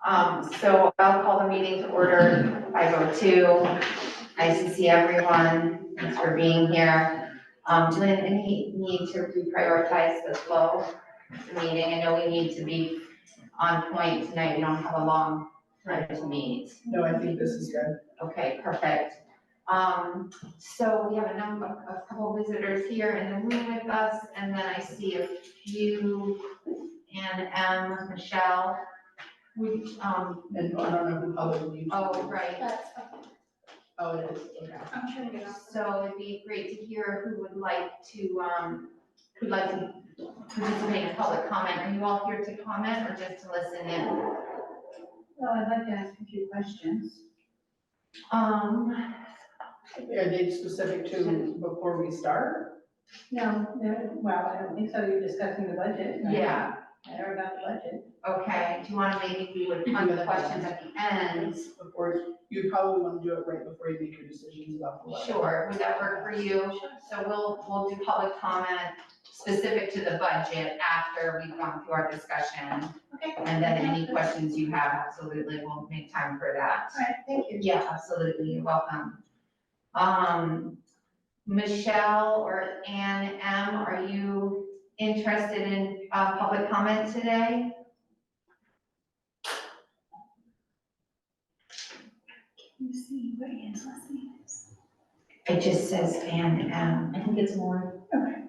So I'll call the meeting to order, 5:02. Nice to see everyone. Thanks for being here. Lynn, any need to reprioritize the flow of the meeting? I know we need to be on point tonight. We don't have a long time to meet. No, I think this is good. Okay, perfect. So we have a couple visitors here in the room with us, and then I see a few, and Michelle. And I don't know who public you. Oh, right. Oh, it is, okay. I'm trying to get off. So it'd be great to hear who would like to participate in public comment. Are you all here to comment or just to listen in? Well, I'd like to ask a few questions. Are they specific to before we start? No, well, I don't think so. You're discussing the budget. Right? Yeah, I heard about the budget. okay. Do you want to maybe we would put the questions at the end? Before, you'd probably want to do it right before you make your decisions about the budget. Sure, would that work for you? So we'll do public comment specific to the budget after we've gone through our discussion. Okay. And then any questions you have, absolutely, we'll make time for that. All right, thank you. Yeah, absolutely, you're welcome. Michelle or Ann M., are you interested in public comment today? Can you see what Ann's last name is? It just says Ann M. I think it's more. Okay.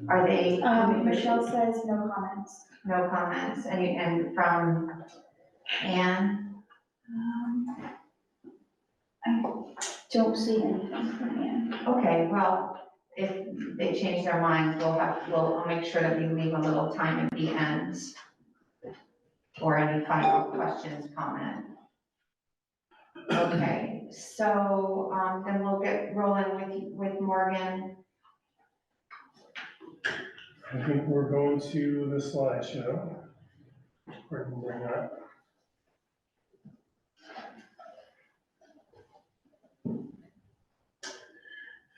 Are they? Michelle says no comments. No comments, and from Ann? I don't see anything from Ann. Okay, well, if they change their minds, I'll make sure that we leave a little time at the end for any final questions, comment. Okay, so, then we'll get rolling with Morgan. I think we're going to the slideshow. We're going to bring up.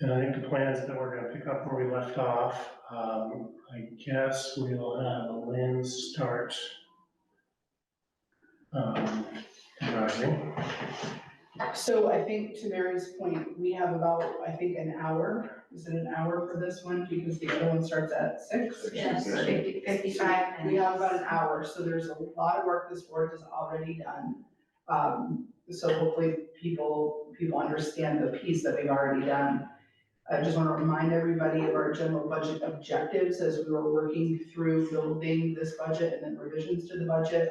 And I think the plan is that we're going to pick up where we left off. I guess we'll have Lynn start driving. So I think to Mary's point, we have about, I think, an hour. Is it an hour for this one? Because the other one starts at 6? Yes, 55 minutes. We have about an hour, so there's a lot of work this board has already done. So hopefully people understand the piece that we've already done. I just want to remind everybody of our general budget objectives as we were working through building this budget and then revisions to the budget,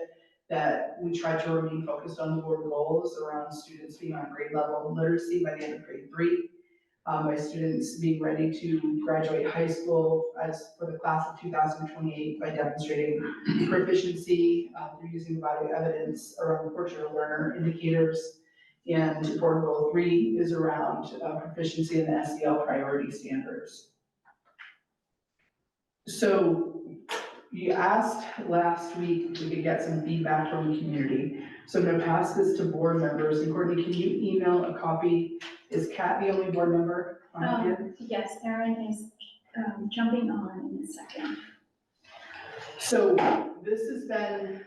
that we tried to remain focused on the board goals around students being on grade level literacy by the end of grade 3, by students being ready to graduate high school as for the class of 2028 by demonstrating proficiency through using the body of evidence around portrait learner indicators. And board goal 3 is around proficiency in the SEL priority standards. So you asked last week if we could get some feedback from the community. So I'm gonna pass this to board members. And Courtney, can you email a copy? Is Kat the only board member on here? Yes, Erin is jumping on in a second. So this has been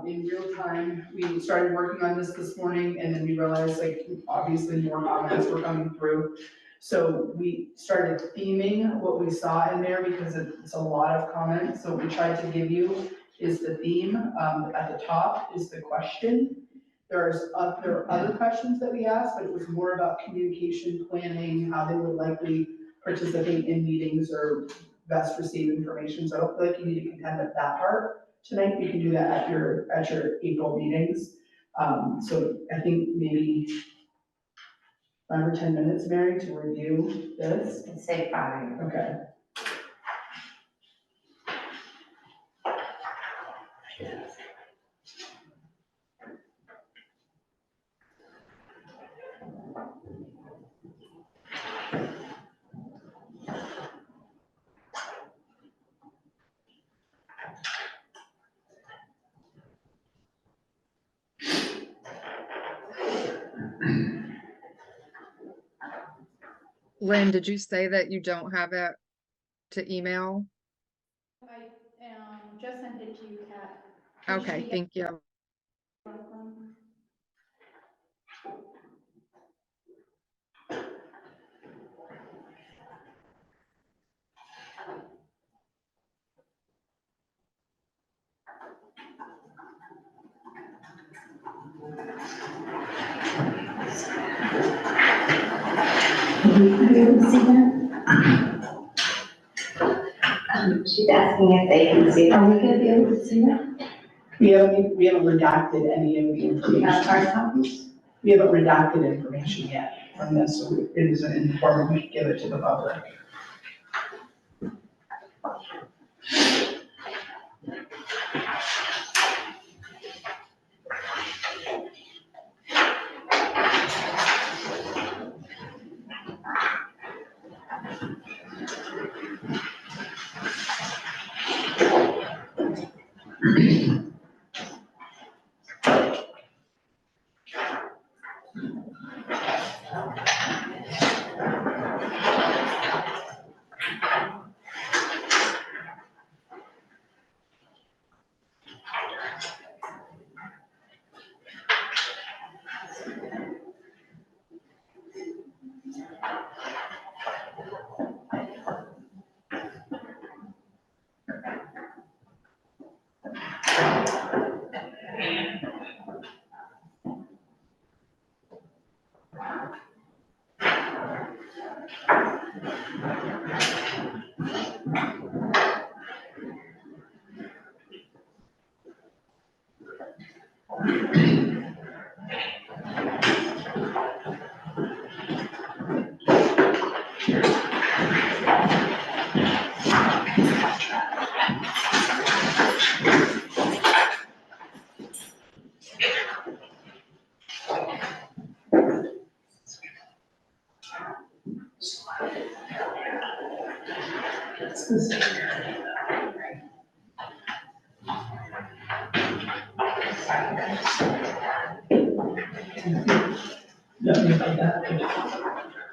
in real time. We started working on this morning, and then we realized, like, obviously more comments were coming through. So we started theming what we saw in there because it's a lot of comments. So what we tried to give you is the theme. At the top is the question. There are other questions that we asked, but it was more about communication planning, how they would likely participate in meetings or best receive information. So I don't feel like you need to contend with that part tonight. You can do that at your April meetings. So I think maybe 5 or 10 minutes, Mary, to review this. Let's say 5. Okay. Lynn, did you say that you don't have it to email? I just sent it to you, Kat. Okay, thank you. She's asking if they can see. Are we gonna be able to see that? We haven't redacted any of the information. Hard copies? We haven't redacted information yet from this, so it isn't informed, we give it to the public. Nothing like that.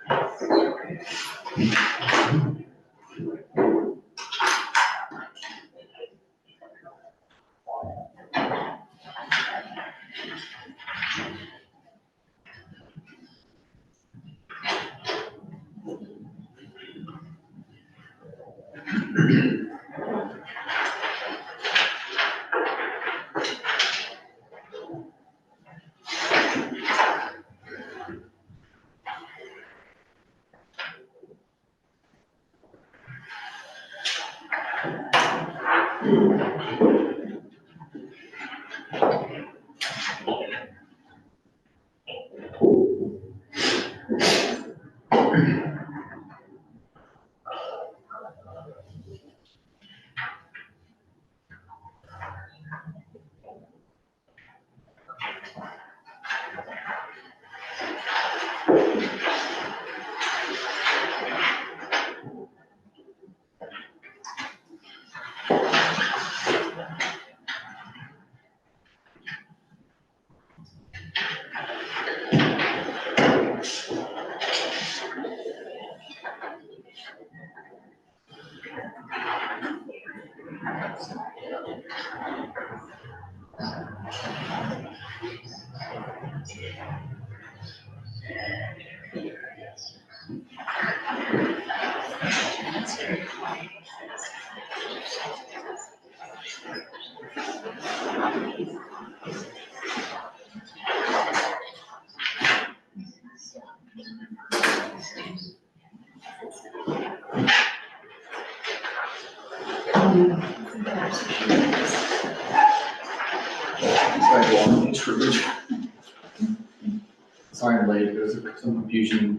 Sorry I'm late, there's some confusion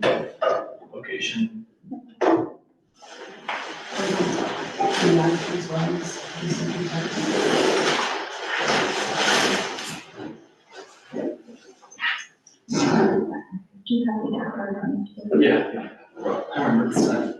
location. Do you have the card on you? Yeah, I remember this time.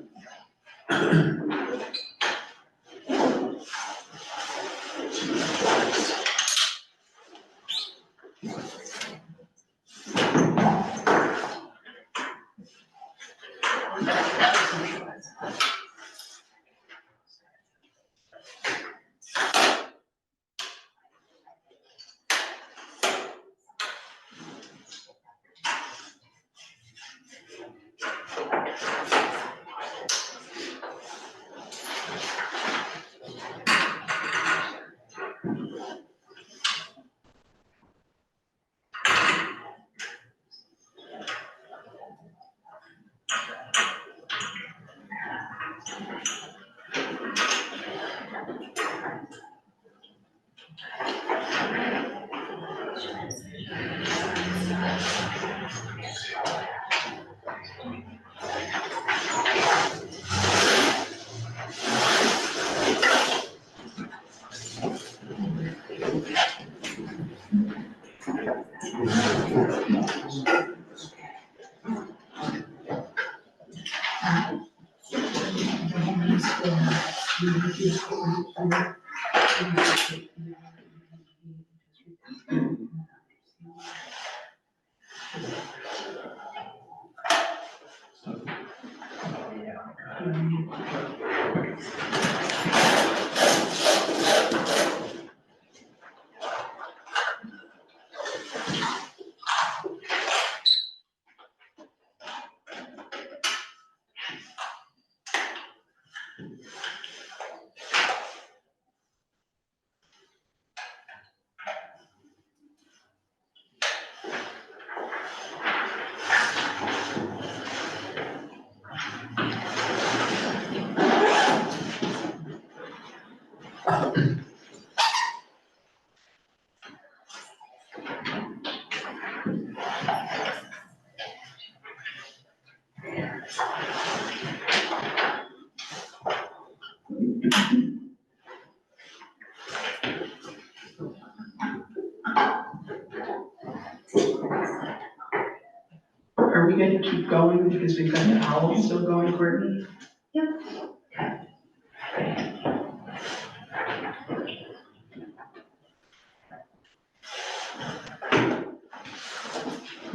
Are we going to keep going because we've got the owl still going, Courtney?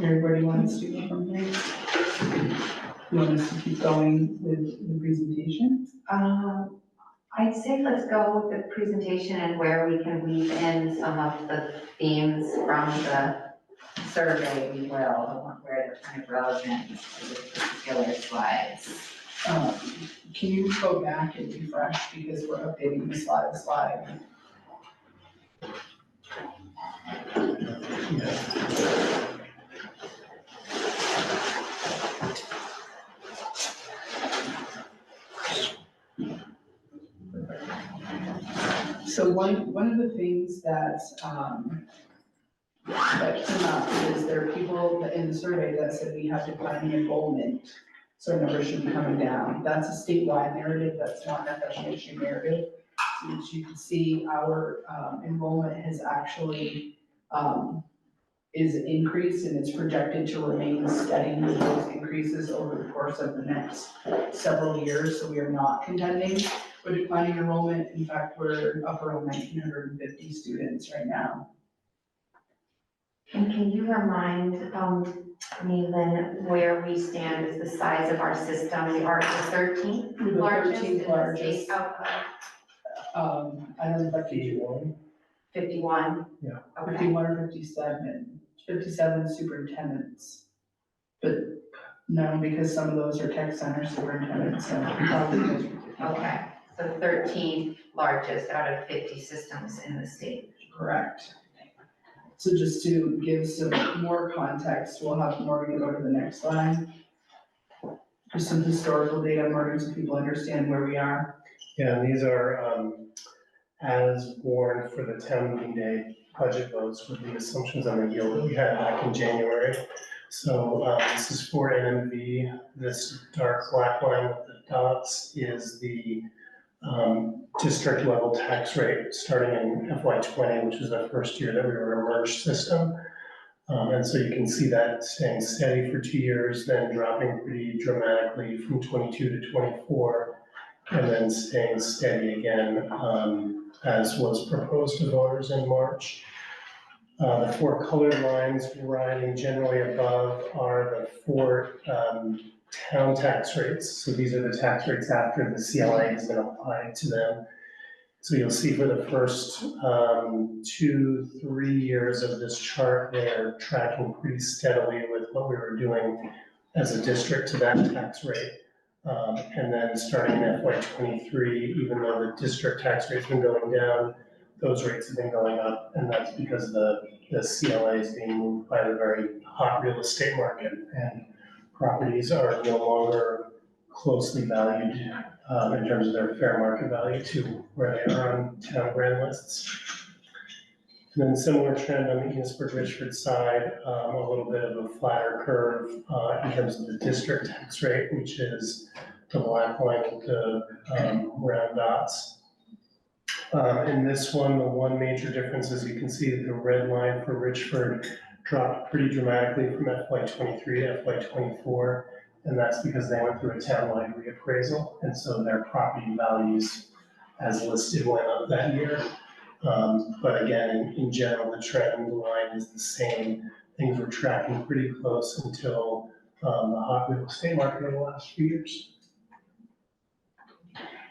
Everybody wants to go from here? You want us to keep going with the presentation? I'd say let's go with the presentation and where we can weave in some of the themes from the survey, we will, where they're kind of relevant to the particular slides. Can you go back and refresh because we're updating the slide? So one of the things that came up is there are people in the survey that said we have declining enrollment, so our numbers should be coming down. That's a statewide narrative, that's not an FNESU narrative. So as you can see, our enrollment has actually is increased and it's projected to remain steady with those increases over the course of the next several years. So we are not contending with declining enrollment. In fact, we're up around 1,950 students right now. And can you remind me, Lynn, where we stand as the size of our system? We are the 13th We're the largest in 13th the largest. state out of I don't know if I can do 51? Yeah. Okay. 51 or 57 superintendents. But no, because some of those are tech center superintendents, so probably closer to Okay, so 13th largest out of 50 systems in the state. correct. So just to give some more context, we'll have Morgan go to the next slide. Just some historical data, Morgan, so people understand where we are. Yeah, and these are as born for the town meeting day budget votes with the assumptions on the yield that we had back in January. So this is for NMV. This dark black line with the dots is the district level tax rate starting in FY20, which was the first year that we were a merged system. And so you can see that staying steady for 2 years, then dropping pretty dramatically from 22 to 24, and then staying steady again, as was proposed to voters in March. The four colored lines riding generally above are the four town tax rates. So these are the tax rates after the CLA has been applied to them. So you'll see for the first 2-3 years of this chart, they're tracking pretty steadily with what we were doing as a district to that tax rate. And then starting in FY23, even though the district tax rate's been going down, those rates have been going up, and that's because the CLA is being moved by the very hot real estate market, and properties are no longer closely valued in terms of their fair market value to where they are on town brand lists. And then similar trend on the Enosburg-Richford side, a little bit of a flatter curve in terms of the district tax rate, which is the black line with the round dots. In this one, the one major difference is you can see that the red line for Richford dropped pretty dramatically from FY23 to FY24, and that's because they went through a townwide reappraisal, and so their property values as listed went up that year. But again, in general, the trend line is the same. Things were tracking pretty close until the hot real estate market over the last few years.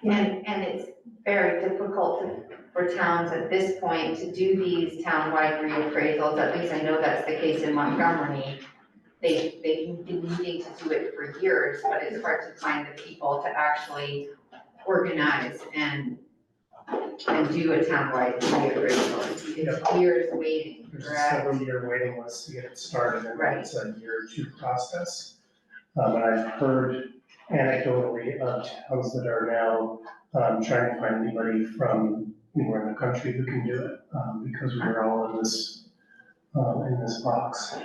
And it's very difficult for towns at this point to do these townwide reappraisals, at least I know that's the case in Montgomery. They've been needing to do it for years, but it's hard to find the people to actually organize and do a townwide reappraisal. It's years waiting, There's a correct? several-year waiting list to get it started, and Right. it's a year or two process. And I've heard anecdotally of towns that are now trying to find anybody from anywhere in the country who can do it, because we're all in this box.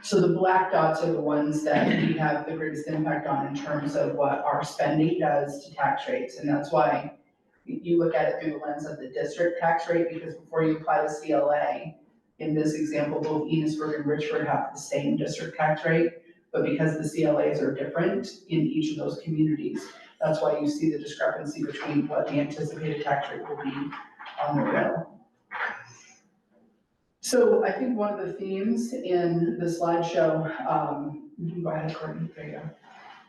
So the black dots are the ones that we have the greatest impact on in terms of what our spending does to tax rates. And that's why you look at it through the lens of the district tax rate, because before you apply the CLA, in this example, both Enosburg and Richford have the same district tax rate, but because the CLAs are different in each of those communities, that's why you see the discrepancy between what the anticipated tax rate will be on the bill. So I think one of the themes in the slideshow, you can go ahead, Courtney, there you go.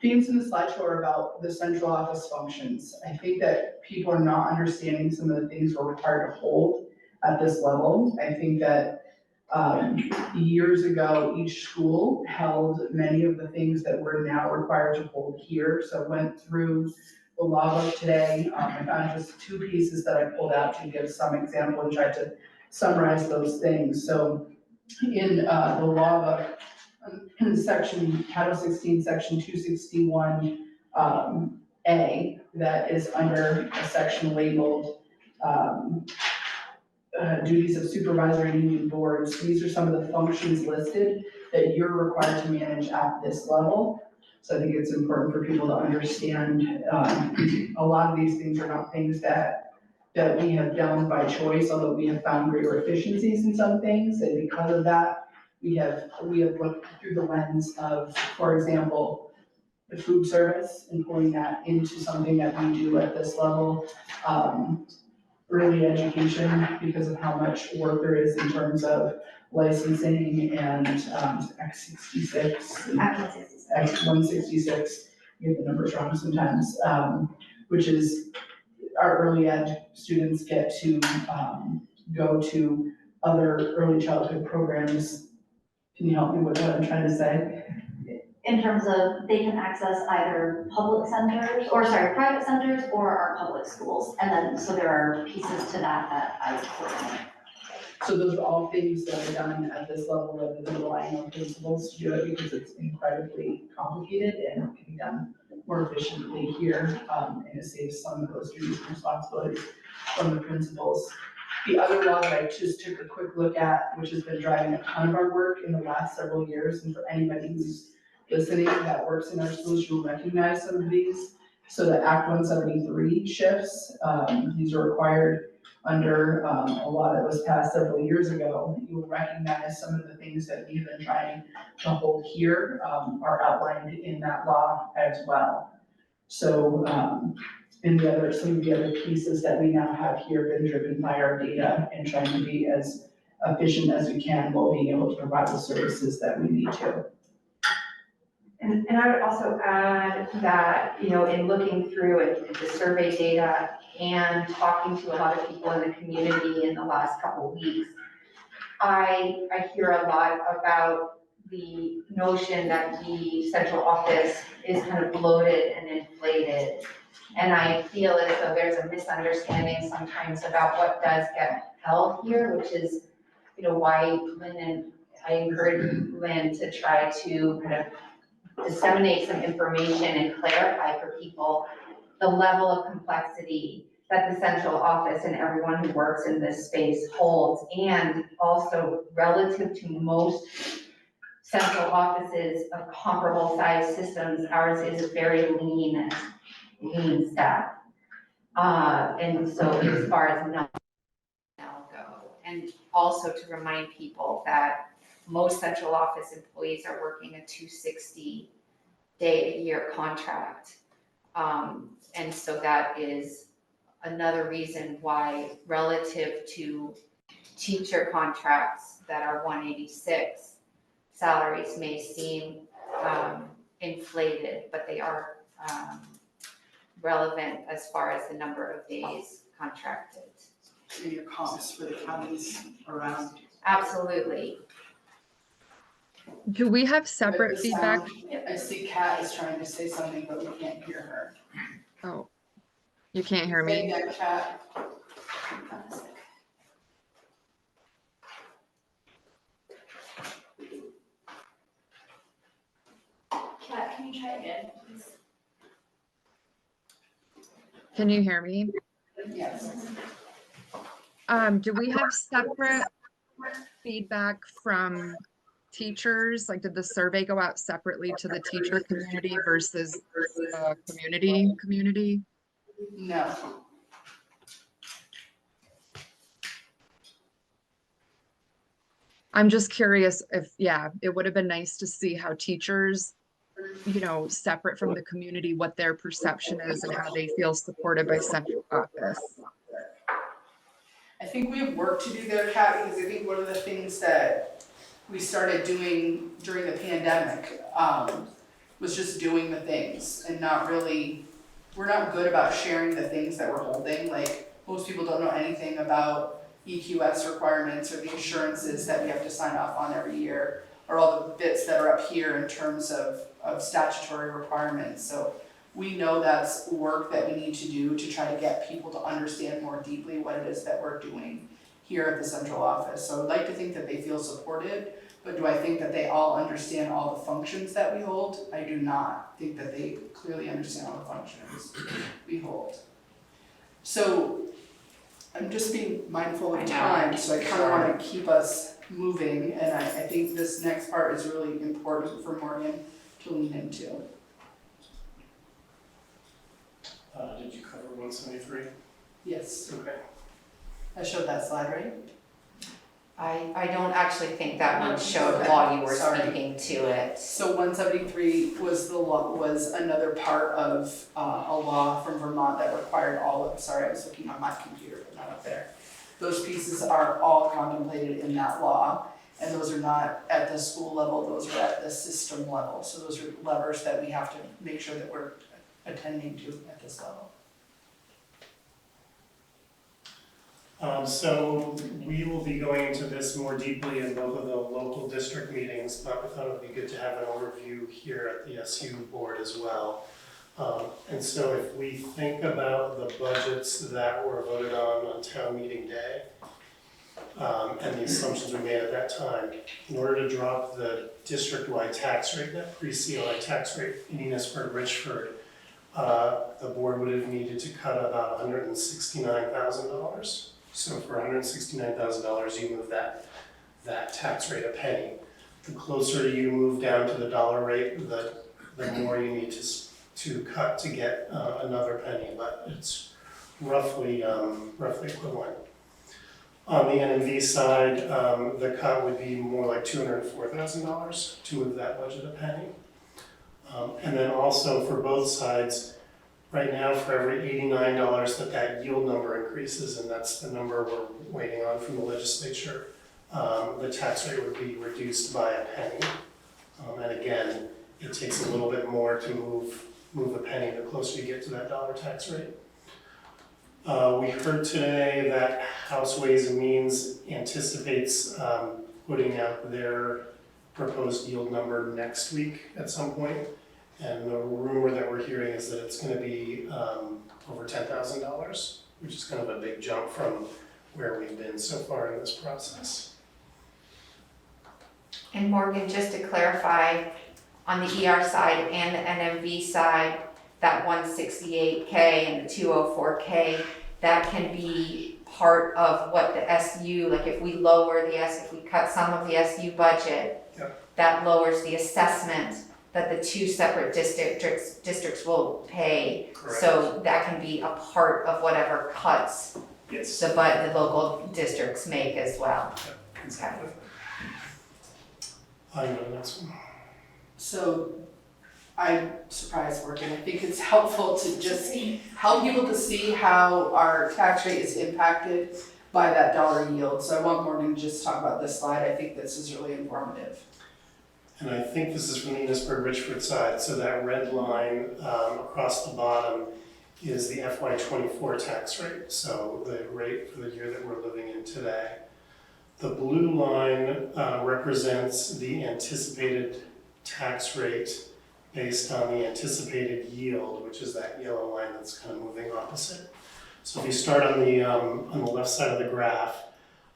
Themes in the slideshow are about the central office functions. I think that people are not understanding some of the things we're required to hold at this level. I think that years ago, each school held many of the things that we're now required to hold here. So I went through the law book today. I found just two pieces that I pulled out to give some example and tried to summarize those things. So in the law book, in section, Title 16, section 261, A, that is under a section labeled duties of supervisory union boards. These are some of the functions listed that you're required to manage at this level. So I think it's important for people to understand, a lot of these things are not things that we have done by choice, although we have found greater efficiencies in some things, and because of that, we have looked through the lens of, for example, the food service and pulling that into something that we do at this level. Early education, because of how much work there is in terms of licensing and X66. X166, I get the numbers wrong sometimes, which is our early ed students get to go to other early childhood programs. Can you help me with what I'm trying to say? In terms of, they can access either private centers or our public schools. And then, so there are pieces to that I coordinate. So those are all things that are done at this level rather than relying on principals to do it, because it's incredibly complicated and can be done more efficiently here, and it saves some of those duties and responsibilities from the principals. The other law that I just took a quick look at, which has been driving a ton of our work in the last several years, and for anybody who's listening that works in our schools, you'll recognize some of these. So the Act 173 shifts, these are required under a law that was passed several years ago. You will recognize some of the things that we've been trying to hold here are outlined in that law as well. So some of the other pieces that we now have here have been driven by our data and trying to be as efficient as we can while being able to provide the services that we need to. And I would also add that, in looking through the survey data and talking to a lot of people in the community in the last couple of weeks, I hear a lot about the notion that the central office is kind of bloated and inflated. And I feel as though there's a misunderstanding sometimes about what does get held here, which is, why Lynn and I encourage Lynn to try to kind of disseminate some information and clarify for people the level of complexity that the central office and everyone who works in this space holds, and also relative to most central offices of comparable size systems, ours is a very lean staff. And so as far as now go, and also to remind people that most central office employees are working a 260-day-a-year contract. And so that is another reason why relative to teacher contracts that are 186, salaries may seem inflated, but they are relevant as far as the number of days contracted. And your comps for the counties around. Absolutely. Do we have separate But the feedback? sound- I see Kat is trying to say something, but we can't hear her. Oh, you can't hear Say me? again, Kat. Kat, can you try again, please? Can you hear me? Yes. Do we have separate feedback from teachers? Like, did the survey go out separately to the teacher community versus the community? No. I'm just curious if, yeah, it would have been nice to see how teachers, you know, separate from the community, what their perception is and how they feel supported by central office. I think we have work to do there, Kat, because I think one of the things that we started doing during the pandemic was just doing the things and not really, we're not good about sharing the things that we're holding. Like, most people don't know anything about EQS requirements or the assurances that we have to sign off on every year, or all the bits that are up here in terms of statutory requirements. So we know that's work that we need to do to try to get people to understand more deeply what it is that we're doing here at the central office. So I'd like to think that they feel supported, but do I think that they all understand all the functions that we hold? I do not think that they clearly understand all the functions we hold. So I'm just being mindful of time, so I kind of want to keep us moving, and I think this next part is really important for Morgan to lean into. Did you cover 173? Yes, Okay. I showed that slide, right? I don't actually think that one showed while you were Sorry. speaking to it. So 173 was the law, was another part of a law from Vermont that required all of, sorry, I was looking on my computer, but not up there. Those pieces are all contemplated in that law, and those are not at the school level, those are at the system level. So those are levers that we have to make sure that we're attending to at this level. So we will be going into this more deeply in both of the local district meetings, but I thought it would be good to have an overview here at the SU board as well. And so if we think about the budgets that were voted on town meeting day, and the assumptions we made at that time, in order to drop the district-wide tax rate, that pre-CLI tax rate in Enosburg, Richford, the board would have needed to cut about $169,000. So for $169,000, you move that tax rate a penny. The closer you move down to the dollar rate, the more you need to cut to get another penny, but it's roughly equivalent. On the NMV side, the cut would be more like $204,000 to move that budget a penny. And then also for both sides, right now, for every $89 that yield number increases, and that's the number we're waiting on from the legislature, the tax rate would be reduced by a penny. And again, it takes a little bit more to move a penny the closer you get to that dollar tax rate. We heard today that House Ways and Means anticipates putting out their proposed yield number next week at some point. And the rumor that we're hearing is that it's going to be over $10,000, which is kind of a big jump from where we've been so far in this process. And Morgan, just to clarify, on the ER side and the NMV side, that 168K and the 204K, that can be part of what the SU, like if we lower if we cut some of the SU budget, that lowers the assessment that the two separate districts will pay. Correct. So that can be a part of whatever cuts Yes. the local districts make as well. Exactly. I know the next one. So I'm surprised working. I think it's helpful to just help people to see how our tax rate is impacted by that dollar yield. So I want Morgan to just talk about this slide. I think this is really informative. And I think this is from the Enosburg-Richford side. So that red line across the bottom is the FY24 tax rate. So the rate for the year that we're living in today. The blue line represents the anticipated tax rate based on the anticipated yield, which is that yellow line that's kind of moving opposite. So if you start on the left side of the graph,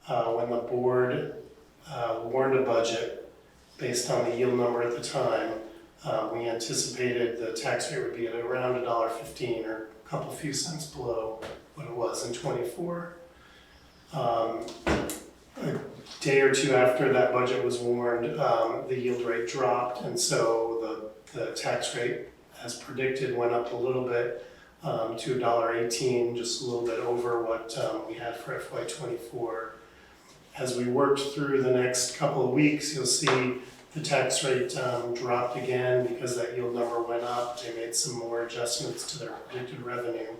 when the board warned a budget based on the yield number at the time, we anticipated the tax rate would be at around $1.15 or a couple few cents below what it was in '24. A day or two after that budget was warned, the yield rate dropped, and so the tax rate, as predicted, went up a little bit to $1.18, just a little bit over what we had for FY24. As we worked through the next couple of weeks, you'll see the tax rate dropped again because that yield number went up. They made some more adjustments to their predicted revenue.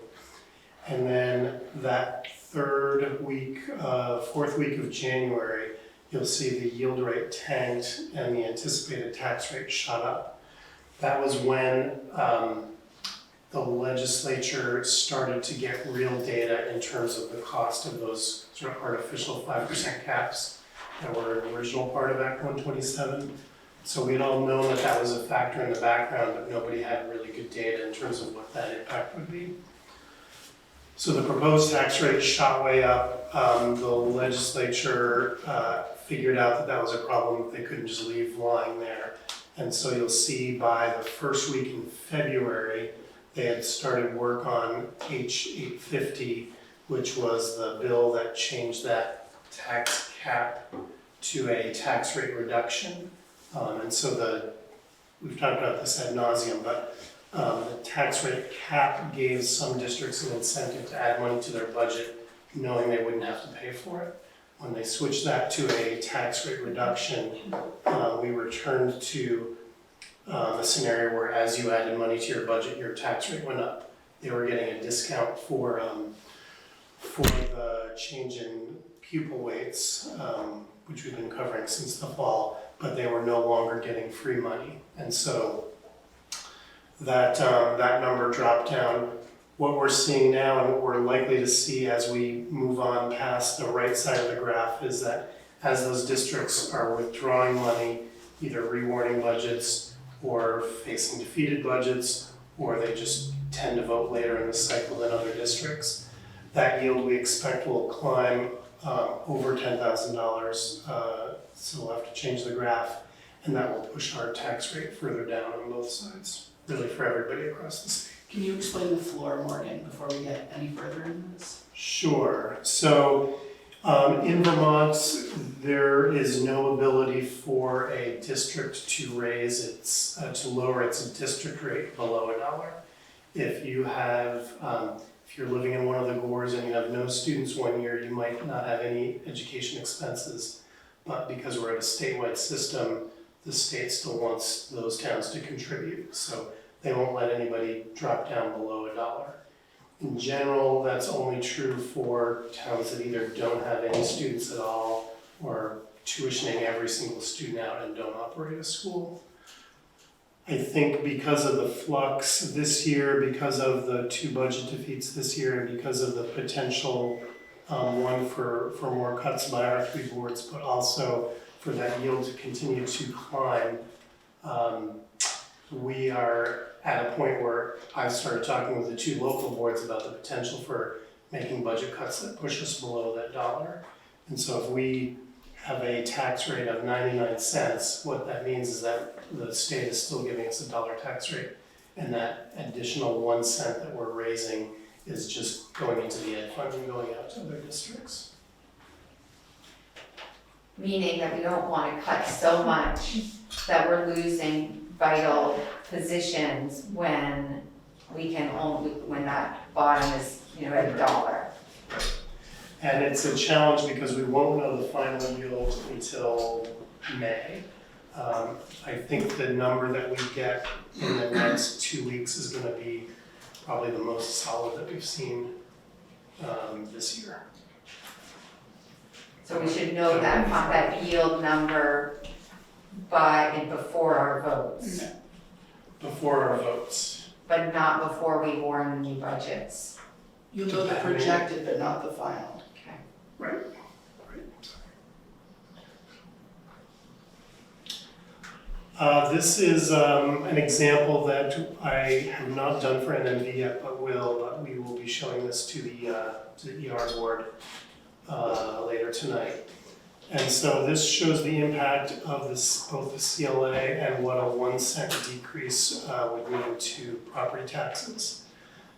And then that fourth week of January, you'll see the yield rate tanked and the anticipated tax rate shot up. That was when the legislature started to get real data in terms of the cost of those sort of artificial 5% caps that were an original part of Act 127. So we'd all known that that was a factor in the background, but nobody had really good data in terms of what that impact would be. So the proposed tax rate shot way up. The legislature figured out that that was a problem. They couldn't just leave lying there. And so you'll see by the first week in February, they had started work on H850, which was the bill that changed that tax cap to a tax rate reduction. And so we've talked about this ad nauseum, but the tax rate cap gave some districts an incentive to add money to their budget, knowing they wouldn't have to pay for it. When they switched that to a tax rate reduction, we returned to a scenario where as you added money to your budget, your tax rate went up. They were getting a discount for the change in pupil weights, which we've been covering since the fall, but they were no longer getting free money. And so that number dropped down. What we're seeing now and what we're likely to see as we move on past the right side of the graph is that as those districts are withdrawing money, either rewarding budgets or facing defeated budgets, or they just tend to vote later in the cycle than other districts, that yield we expect will climb over $10,000. So we'll have to change the graph, and that will push our tax rate further down on both sides, really for everybody across the state. Can you explain the floor, Morgan, before we get any further in this? Sure. So in Vermont, there is no ability for a district to to lower its district rate below $1. If you're living in one of the GORs and you have no students one year, you might not have any education expenses. But because we're at a statewide system, the state still wants those towns to contribute. So they won't let anybody drop down below $1. In general, that's only true for towns that either don't have any students at all or tuitioning every single student out and don't operate a school. I think because of the flux this year, because of the 2 budget defeats this year, and because of the potential one for more cuts by our 3 boards, but also for that yield to continue to climb, we are at a point where I've started talking with the 2 local boards about the potential for making budget cuts that push us below that $1. And so if we have a tax rate of 99 cents, what that means is that the state is still giving us a $1 tax rate, and that additional 1 cent that we're raising is just going into the ed fund and going out to other districts. Meaning that we don't wanna cut so much that we're losing vital positions when we can only, when that bottom is, at $1. And it's a challenge because we won't know the final yield until May. I think the number that we get in the next 2 weeks is gonna be probably the most solid that we've seen this year. So we should know that yield number before our votes, Before our votes. but not before we warn new budgets. You'll know the projected, but not the final. Okay. Right. This is an example that I have not done for NMV yet, but we will be showing this to the ER board later tonight. And so this shows the impact of both the CLA and what a 1 cent decrease would mean to property taxes.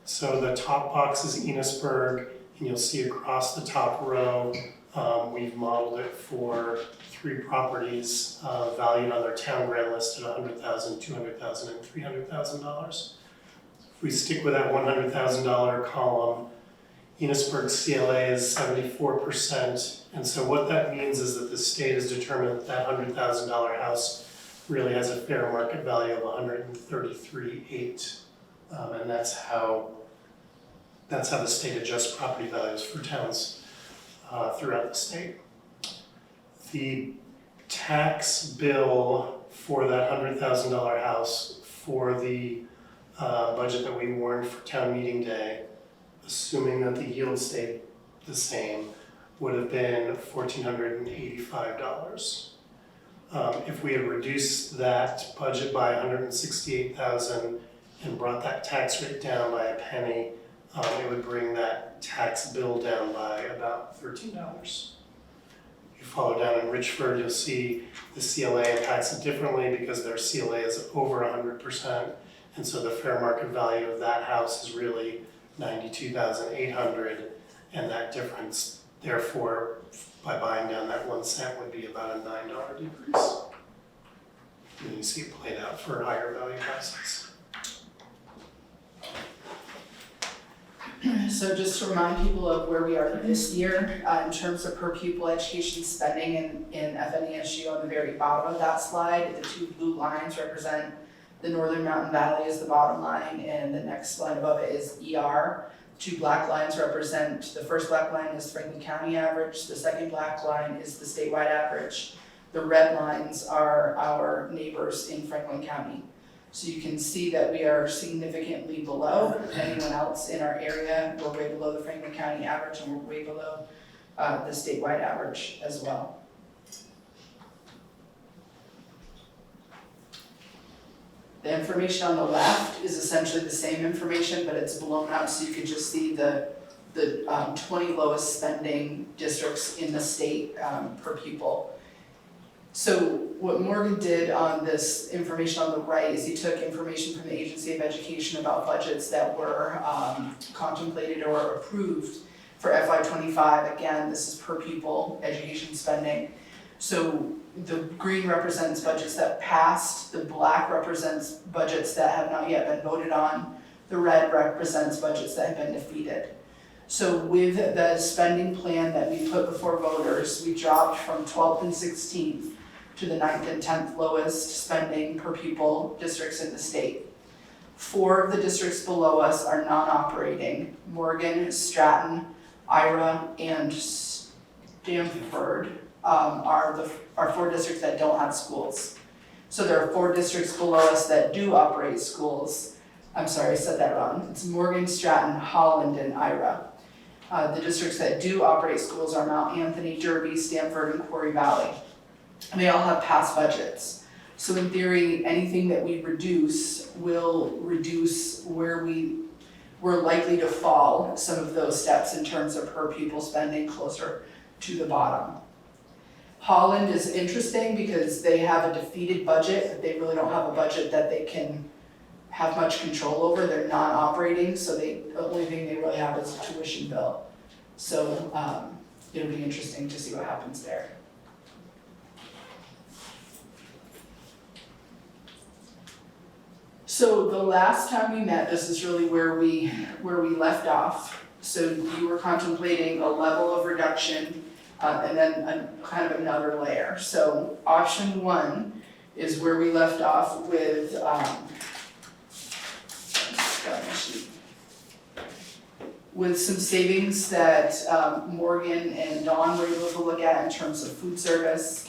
So the top box is Enosburg, and you'll see across the top row, we've modeled it for 3 properties valued on their town grant list at $100,000, $200,000, and $300,000. If we stick with that $100,000 column, Enosburg's CLA is 74%, and so what that means is that the state has determined that that $100,000 house really has a fair market value of $133,800, and that's how the state adjusts property values for towns throughout the state. The tax bill for that $100,000 house for the budget that we warned for town meeting day, assuming that the yield stayed the same, would have been $1,485. If we had reduced that budget by $168,000 and brought that tax rate down by a penny, it would bring that tax bill down by about $13. You follow down in Richford, you'll see the CLA impacts it differently because their CLA is over 100%, and so the fair market value of that house is really $92,800, and that difference, therefore, by buying down that 1 cent would be about a $9 decrease. And you see it played out for higher value houses. So just to remind people of where we are this year, in terms of per pupil education spending in FNESU on the very bottom of that slide, the 2 blue lines represent the Northern Mountain Valley is the bottom line, and the next line above it is ER. 2 black lines represent, the first black line is Franklin County average, the second black line is the statewide average. The red lines are our neighbors in Franklin County. So you can see that we are significantly below anyone else in our area. We're way below the Franklin County average, and we're way below the statewide average as well. The information on the left is essentially the same information, but it's blown out so you can just see the 20 lowest spending districts in the state per pupil. So what Morgan did on this information on the right is he took information from the Agency of Education about budgets that were contemplated or approved for FY25. Again, this is per pupil education spending. So the green represents budgets that passed, the black represents budgets that have not yet been voted on, the red represents budgets that have been defeated. So with the spending plan that we put before voters, we dropped from 12th and 16th to the 9th and 10th lowest spending per pupil districts in the state. 4 of the districts below us are non-operating: Morgan, Stratton, Ira, and Stamford are 4 districts that don't have schools. So there are 4 districts below us that do operate schools. I'm sorry, I said that wrong. It's Morgan, Stratton, Holland, and Ira. The districts that do operate schools are Mount Anthony, Derby, Stamford, and Quarry Valley. And they all have past budgets. So in theory, anything that we reduce will reduce where we're likely to fall some of those steps in terms of per pupil spending closer to the bottom. Holland is interesting because they have a defeated budget, but they really don't have a budget that they can have much control over. They're non-operating, so the only thing they really have is a tuition bill. So, it'll be interesting to see what happens there. So the last time we met, this is really where we left off. So you were contemplating a level of reduction, and then kind of another layer. So option one is where we left off with, with some savings that Morgan and Dawn were able to look at in terms of food service,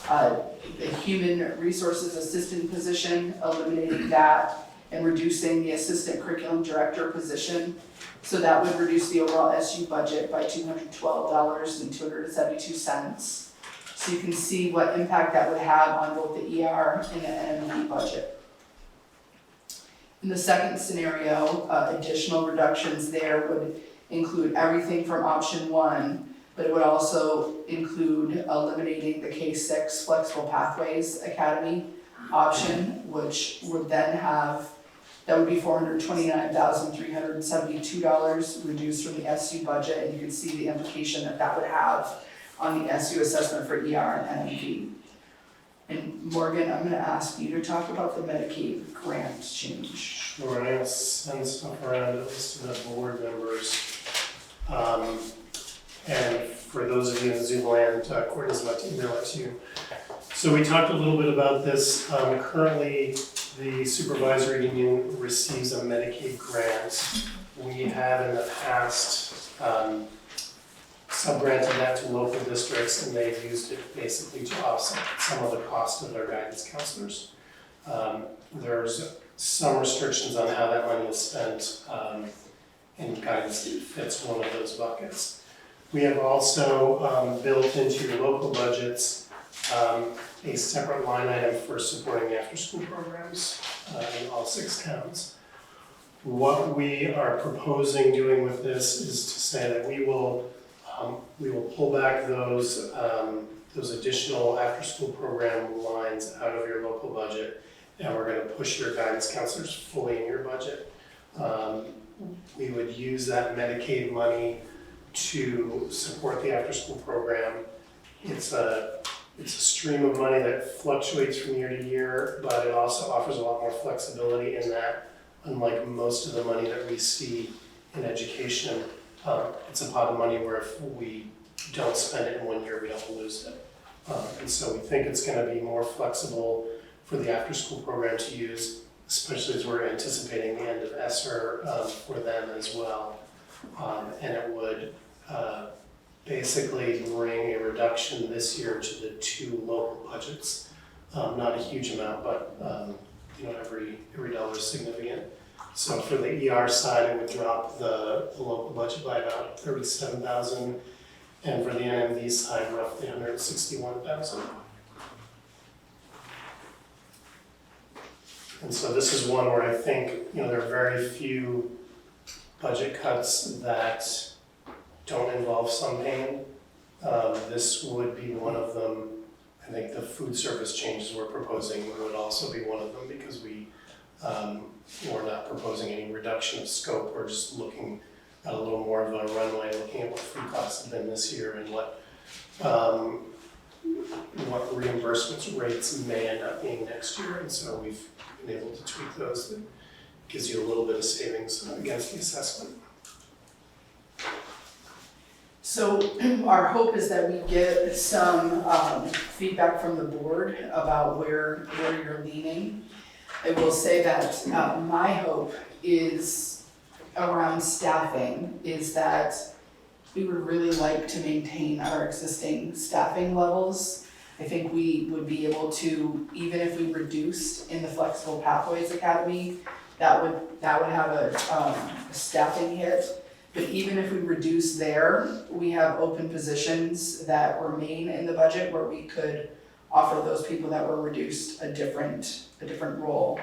the human resources assistant position, eliminating that and reducing the assistant curriculum director position. So that would reduce the overall SU budget by $212.272. So you can see what impact that would have on both the ER and the NME budget. In the second scenario, additional reductions there would include everything from option one, but it would also include eliminating the K-6 Flexible Pathways Academy option, which would then have, that would be $429,372 reduced from the SU budget, and you can see the implication that that would have on the SU assessment for ER and NMV. And Morgan, I'm gonna ask you to talk about the Medicaid grant change. Sure, I'm gonna send stuff around at least to the board members. And for those of you in Zoom land, Courtney's about to email it to you. So we talked a little bit about this. Currently, the supervisory union receives a Medicaid grant. We have in the past sub-granted that to local districts, and they've used it basically to offset some of the cost of their guidance counselors. There's some restrictions on how that money is spent, and guidance fits one of those buckets. We have also built into your local budgets a separate line item for supporting the after-school programs in all 6 towns. What we are proposing doing with this is to say that we will pull back those additional after-school program lines out of your local budget, and we're going to push your guidance counselors fully in your budget. We would use that Medicaid money to support the after-school program. It's a stream of money that fluctuates from year to year, but it also offers a lot more flexibility in that, unlike most of the money that we see in education, it's a pot of money where if we don't spend it in one year, we don't lose it. And so we think it's going to be more flexible for the after-school program to use, especially as we're anticipating the end of ESSER for them as well. And it would basically bring a reduction this year to the 2 local budgets. Not a huge amount, but every dollar is significant. So for the ER side, it would drop the local budget by about $37,000, and for the NMV side, roughly $161,000. And so this is one where I think there are very few budget cuts that don't involve some payment. This would be one of them. I think the food service changes we're proposing would also be one of them, because we're not proposing any reduction of scope. We're just looking at a little more of a runway, looking at what food costs have been this year and what reimbursements rates may end up being next year. And so we've been able to tweak those. That gives you a little bit of savings against the assessment. So our hope is that we get some feedback from the board about where you're leaning. I will say that my hope is around staffing, is that we would really like to maintain our existing staffing levels. I think we would be able to, even if we reduced in the Flexible Pathways Academy, that would have a staffing hit. But even if we reduce there, we have open positions that remain in the budget where we could offer those people that were reduced a different role.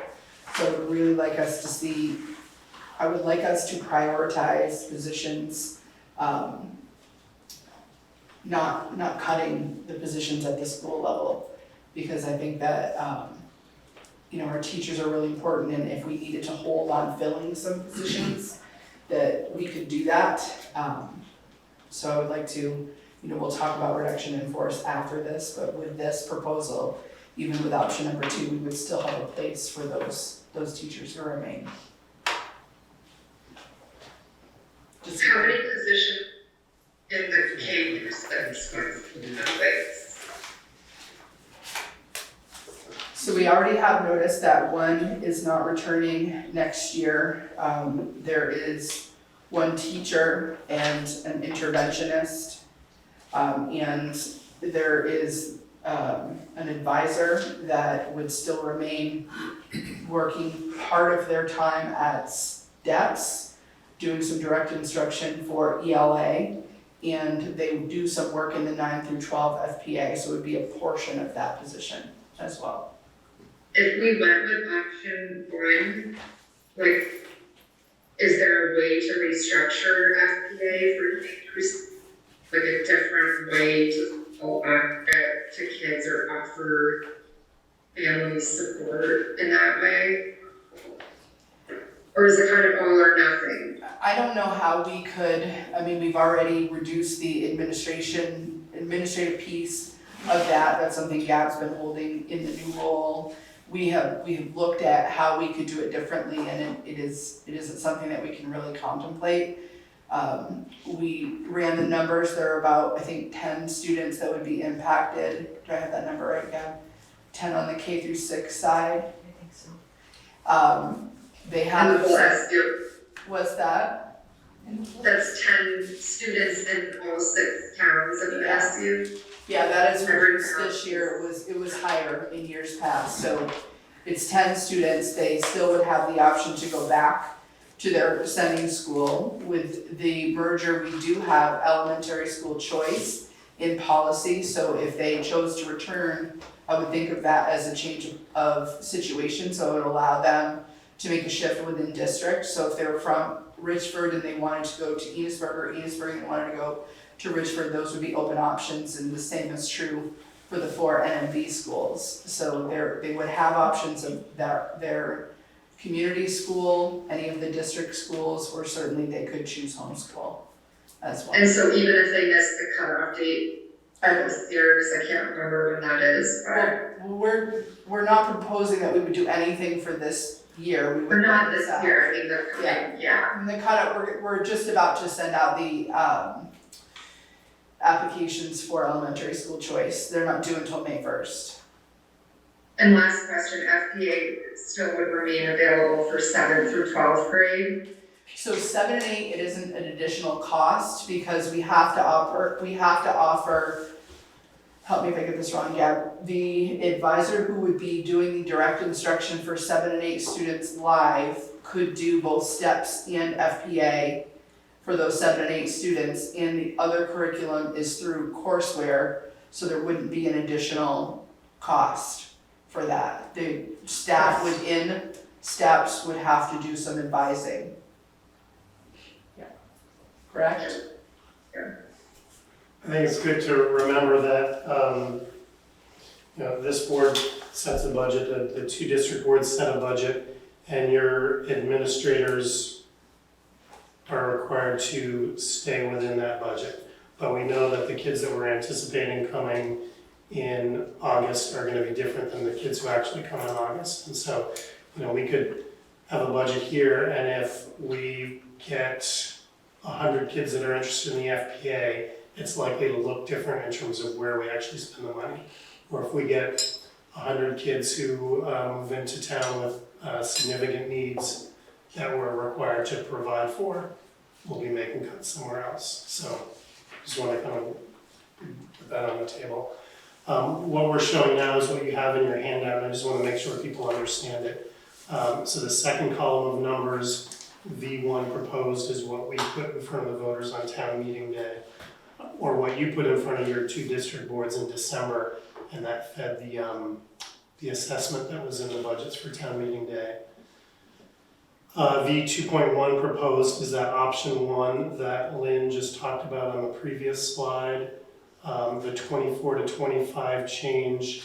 So I would really like us to see, I would like us to prioritize positions, not cutting the positions at the school level, because I think that our teachers are really important, and if we needed to hold on filling some positions, that we could do that. So I would like to, we'll talk about reduction in force after this, but with this proposal, even with option number 2, we would still have a place for those teachers who remain. Just How many positions in the K through 6 in place? So we already have noticed that one is not returning next year. There is one teacher and an interventionist. And there is an advisor that would still remain working part of their time at STEPS, doing some direct instruction for ELA, and they do some work in the 9 through 12 FPA, so it would be a portion of that position as well. If we went with option 1, like, is there a way to restructure FPA for teachers? Like a different way to go back to kids or offer family support in that way? Or is it kind of all or nothing? I don't know how we could, we've already reduced the administrative piece of that. That's something Gab's been holding in the new role. We have looked at how we could do it differently, and it isn't something that we can really contemplate. We ran the numbers. There are about, I think, 10 students that would be impacted. Do I have that number right, Gab? 10 on the K through 6 side. I think so. They have. And the What's that? That's 10 students in all 6 towns of the SU. Yeah, that is reduced this year. It was higher in years past. So it's 10 students. They still would have the option to go back to their sending school. With the merger, we do have elementary school choice in policy. So if they chose to return, I would think of that as a change of situation. So it would allow them to make a shift within district. So if they were from Richford and they wanted to go to Enosburg, or Enosburg and they wanted to go to Richford, those would be open options, and the same is true for the 4 NMB schools. So they would have options of their community school, any of the district schools, or certainly they could choose homeschool as well. And so even if they miss the cutoff date this year, because I can't remember when that is, Well, we're not proposing that we would do anything for this year. We would or not let this out. year, I mean, the coming, yeah. And the cutoff, we're just about to send out the applications for elementary school choice. They're not due until May 1st. And last question, FPA still would remain available for 7th through 12th grade? So 7 and 8, it isn't an additional cost because we have to offer, help me if I get this wrong, Gab, the advisor who would be doing the direct instruction for 7 and 8 students live could do both STEPS and FPA for those 7 and 8 students, and the other curriculum is through courseware, so there wouldn't be an additional cost for that. The staff within STEPS would have to do some advising. Yeah. Correct? I think it's good to remember that, this board sets a budget, the 2 district boards set a budget, and your administrators are required to stay within that budget. But we know that the kids that we're anticipating coming in August are gonna be different than the kids who actually come in August. And so, we could have a budget here, and if we get 100 kids that are interested in the FPA, it's likely to look different in terms of where we actually spend the money. Or if we get 100 kids who move into town with significant needs that we're required to provide for, we'll be making cuts somewhere else. So just want to kind of put that on the table. What we're showing now is what you have in your handout, and I just want to make sure people understand it. So the second column of numbers, V1 proposed, is what we put in front of the voters on town meeting day, or what you put in front of your 2 district boards in December, and that fed the assessment that was in the budgets for town meeting day. V2.1 proposed is that option 1 that Lynn just talked about on the previous slide. The 24 to 25 change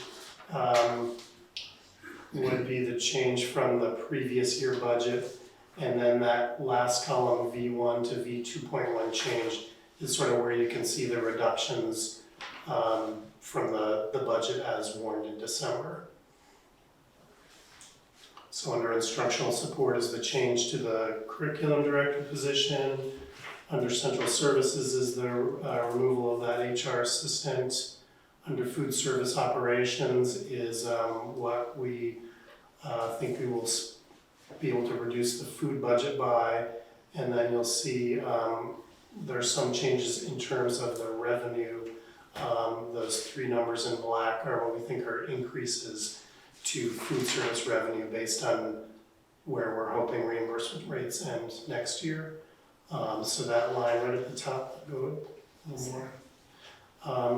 would be the change from the previous year budget. And then that last column, V1 to V2.1 change, is sort of where you can see the reductions from the budget as warned in December. So under instructional support is the change to the curriculum director position. Under central services is the removal of that HR assistant. Under food service operations is what we think we will be able to reduce the food budget by. And then you'll see there's some changes in terms of the revenue. Those three numbers in black are what we think are increases to food service revenue based on where we're hoping reimbursement rates end next year. So that line right at the top, go a little more.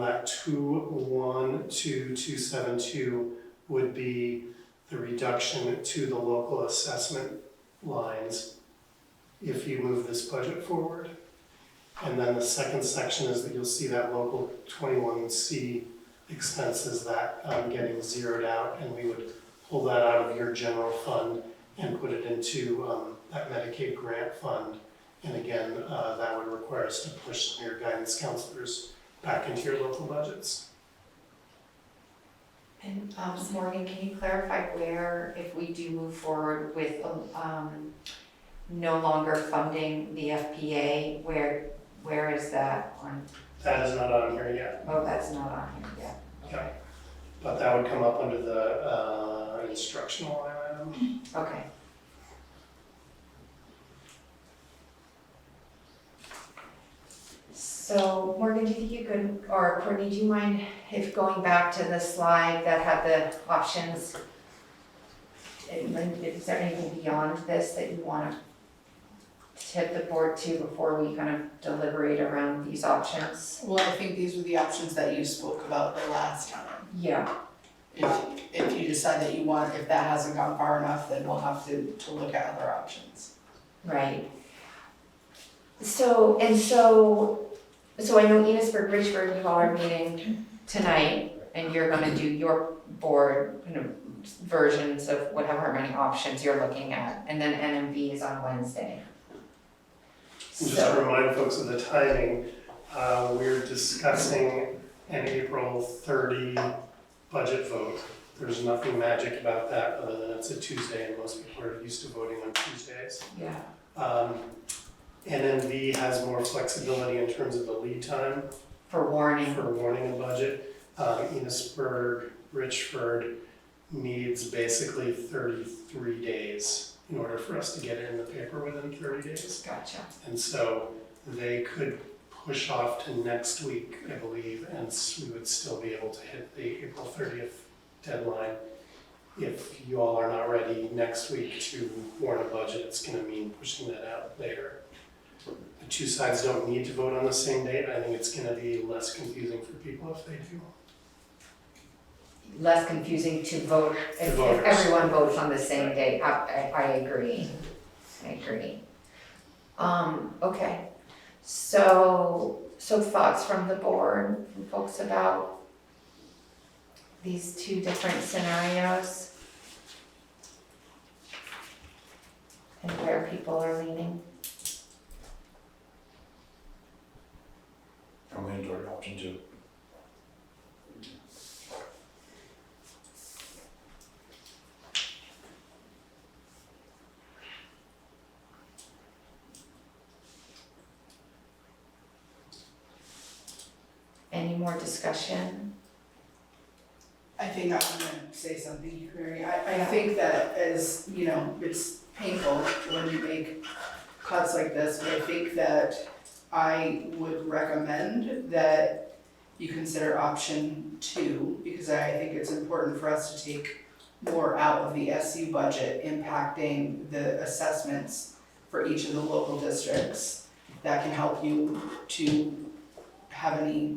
That 21272 would be the reduction to the local assessment lines if you move this budget forward. And then the second section is that you'll see that local 21C expenses that getting zeroed out, and we would pull that out of your general fund and put it into that Medicaid grant fund. And again, that would require us to push some of your guidance counselors back into your local budgets. And Morgan, can you clarify where, if we do move forward with no longer funding the FPA, where is that on? That is not on here yet. Oh, that's not on here yet. Okay. But that would come up under the instructional line item. Okay. So Morgan, do you think you could, or Courtney, do you mind if going back to the slide that had the options? Is there anything beyond this that you want to tip the board to before we kind of deliberate around these options? Well, I think these were the options that you spoke about the last time. Yeah. If you decide that you want, if that hasn't gone far enough, then we'll have to look at other options. Right. So I know Enosburg, Bridgeford, you all are meeting tonight, and you're gonna do your board, versions of whatever many options you're looking at, and then NMB is on Wednesday. And just to remind folks of the timing, we're discussing an April 30 budget vote. There's nothing magic about that other than it's a Tuesday and most people are used to voting on Tuesdays. Yeah. NMV has more flexibility in terms of the lead time For warning. for warning a budget. Enosburg, Richford needs basically 33 days in order for us to get it in the paper within 30 days. Gotcha. And so they could push off to next week, I believe, and we would still be able to hit the April 30th deadline. If you all are not ready next week to warn a budget, it's gonna mean pushing that out later. The two sides don't need to vote on the same date. I think it's gonna be less confusing for people if they do. Less confusing to vote, if voters. everyone votes on the same day, I agree, okay, so thoughts from the board, from folks about these two different scenarios? And where people are leaning? I'm leaning toward option 2. Any more discussion? I think I'm gonna say something, Mary. I think that as, you know, it's painful when you make cuts like this, but I think that I would recommend that you consider option 2, because I think it's important for us to take more out of the SU budget impacting the assessments for each of the local districts. That can help you to have any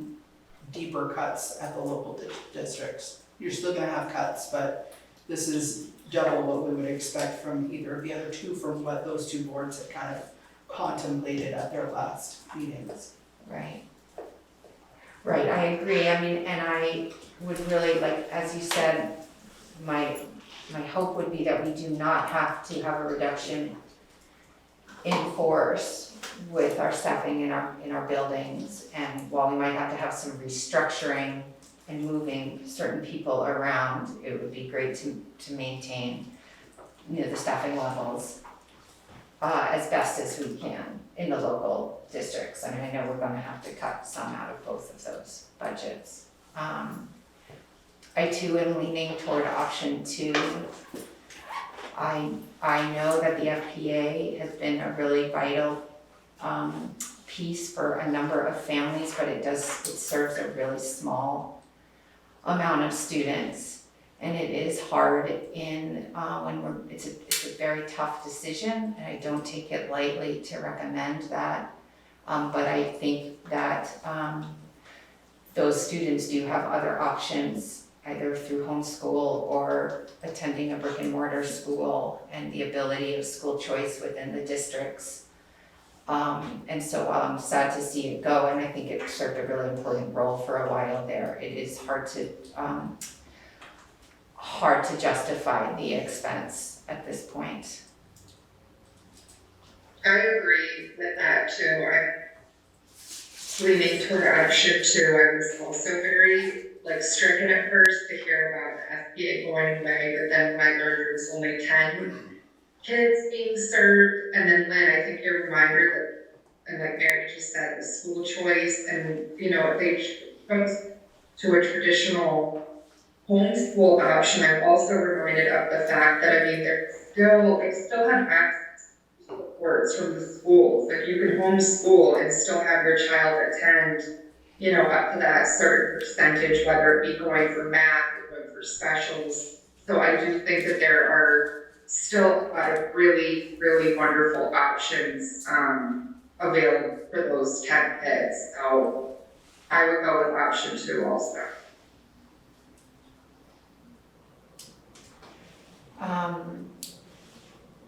deeper cuts at the local districts. You're still gonna have cuts, but this is double what we would expect from either of the other two, from what those two boards had kind of contemplated at their last meetings. Right, I agree, I mean, and I would really, like, as you said, my hope would be that we do not have to have a reduction in force with our staffing in our buildings. And while we might have to have some restructuring and moving certain people around, it would be great to maintain, the staffing levels as best as we can in the local districts. I mean, I know we're gonna have to cut some out of both of those budgets. I too am leaning toward option 2. I know that the FPA has been a really vital piece for a number of families, but it serves a really small amount of students. And it is hard when it's a very tough decision, and I don't take it lightly to recommend that. But I think that those students do have other options, either through homeschool or attending a brick and mortar school, and the ability of school choice within the districts. And so while I'm sad to see it go, and I think it served a really important role for a while there, it is hard to justify the expense at this point. I agree with that too. I'm leaning toward option 2. I was also very stricken at first to hear about the FBA going away, but then when I learned there was only 10 kids being served, and then Lynn, I think your reminder that, and like Mary just said, the school choice, and they chose to a traditional homeschool option. I'm also reminded of the fact that, I mean, they still have access to supports from the schools. Like, you can homeschool and still have your child attend, up to that certain percentage, whether it be going for math or going for specials. So I do think that there are still a lot of really, really wonderful options available for those 10 kids. So I would go with option 2 also.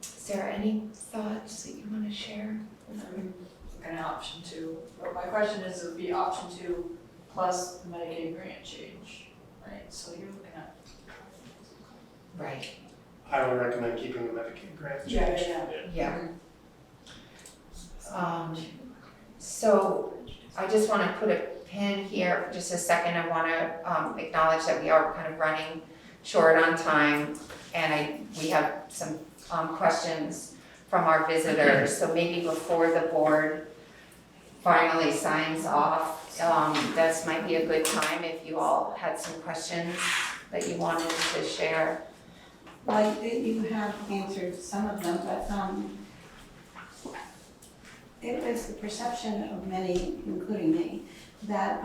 Sarah, any thoughts that you want to share? Looking at option 2, but my question is, it would be option 2 plus the Medicaid grant change, right? So you're looking at. Right. I would recommend keeping the Medicaid grant. Yeah. So I just want to put a pin here for just a second. I want to acknowledge that we are kind of running short on time, and we have some questions from our visitors. So maybe before the board finally signs off, this might be a good time if you all had some questions that you wanted to share. Well, you have answered some of them, but it was the perception of many, including me, that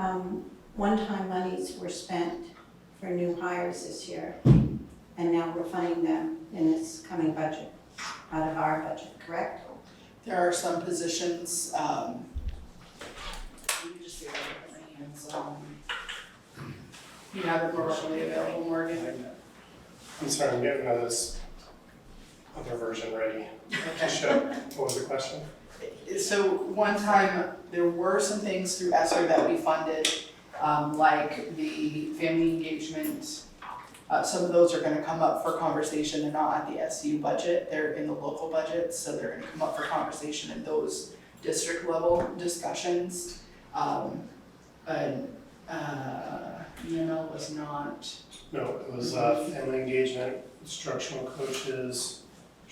one-time monies were spent for new hires this year, and now we're funding them in this coming budget, out of our budget, correct? There are some positions, let me just see if I have my hands on. You have it readily available, Morgan? I'm sorry, I'm getting this other version ready to show. What was the question? So one time, there were some things through ESSER that we funded, like the family engagement. Some of those are gonna come up for conversation. They're not at the SU budget, they're in the local budget, so they're gonna come up for conversation in those district level discussions. UNL was not. No, it was family engagement, instructional coaches,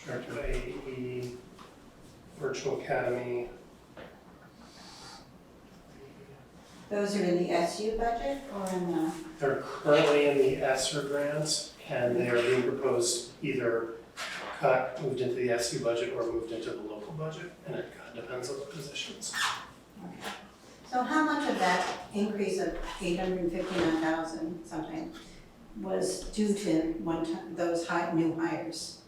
director of AE, virtual academy. Those are in the SU budget or in the? They're currently in the ESSER grants, and they are being proposed either cut, moved into the SU budget, or moved into the local budget, and it kind of depends on the positions. Okay. So how much of that increase of 859,000 something was due to those new hires?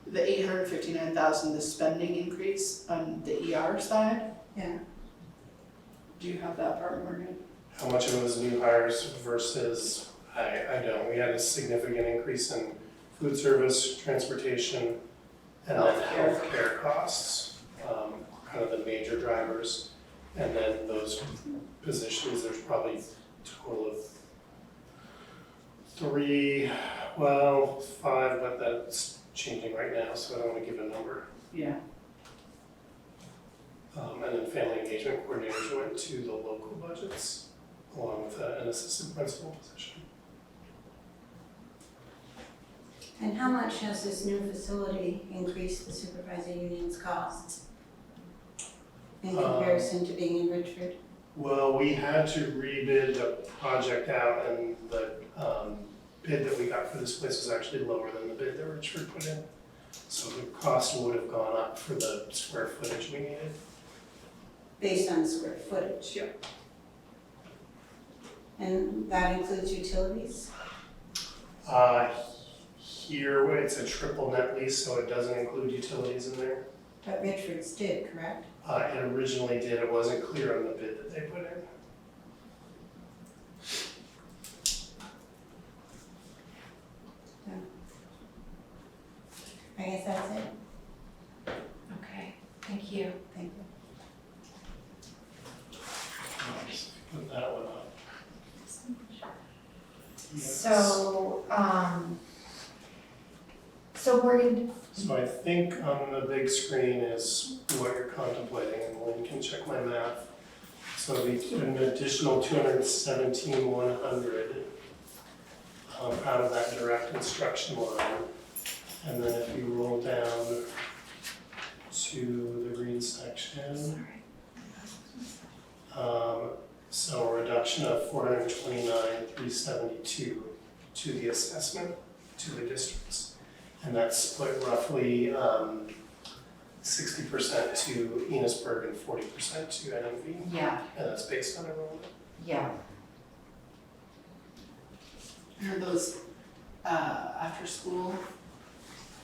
The 859,000, the spending increase on the ER side? Yeah. Do you have that part, Morgan? How much of it was new hires versus, I don't. We had a significant increase in food service, transportation, and then healthcare costs, kind of the major drivers. And then those positions, there's probably a total of 3 Well, 5, but that's changing right now, so I don't want to give a number. Yeah. And then family engagement coordinators went to the local budgets, along with an assistant principal position. And how much has this new facility increased the supervisory union's costs in comparison to being in Richford? Well, we had to rebid the project out, and the bid that we got for this place was actually lower than the bid that Richford put in. So the cost would have gone up for the square footage we needed. Based on square footage? Yeah. And that includes utilities? Here, it's a triple net lease, so it doesn't include utilities in there. But Richford's did, correct? It originally did, it wasn't clear on the bid that they put in. I guess that's it. Okay, thank you. Thank you. Put that one up. So Morgan, So I think on the big screen is what you're contemplating, and Lynn can check my math. So it'll be an additional 217,100 out of that direct instruction line. And then if you roll down to the green section, so a reduction of 429,372 to the assessment to the districts. And that's split roughly 60% to Enosburg and 40% to NMV. yeah, And that's based on enrollment. yeah. Are those after-school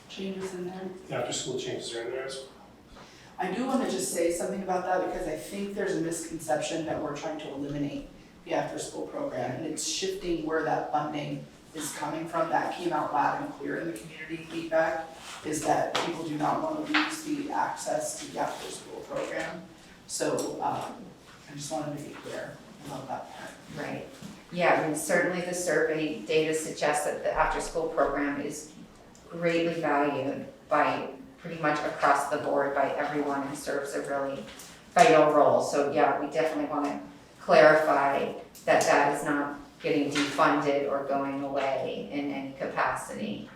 changes in there? The after-school changes are in there as well. I do want to just say something about that because I think there's a misconception that we're trying to eliminate the after-school program, and it's shifting where that funding is coming from. That came out loud and clear in the community feedback, is that people do not want to lose the access to the after-school program. So I just wanted to be clear about that part. Right, yeah, I mean, certainly the survey data suggests that the after-school program is greatly valued by pretty much across the board by everyone and serves a really vital role. So yeah, we definitely want to clarify that that is not getting defunded or going away in any capacity.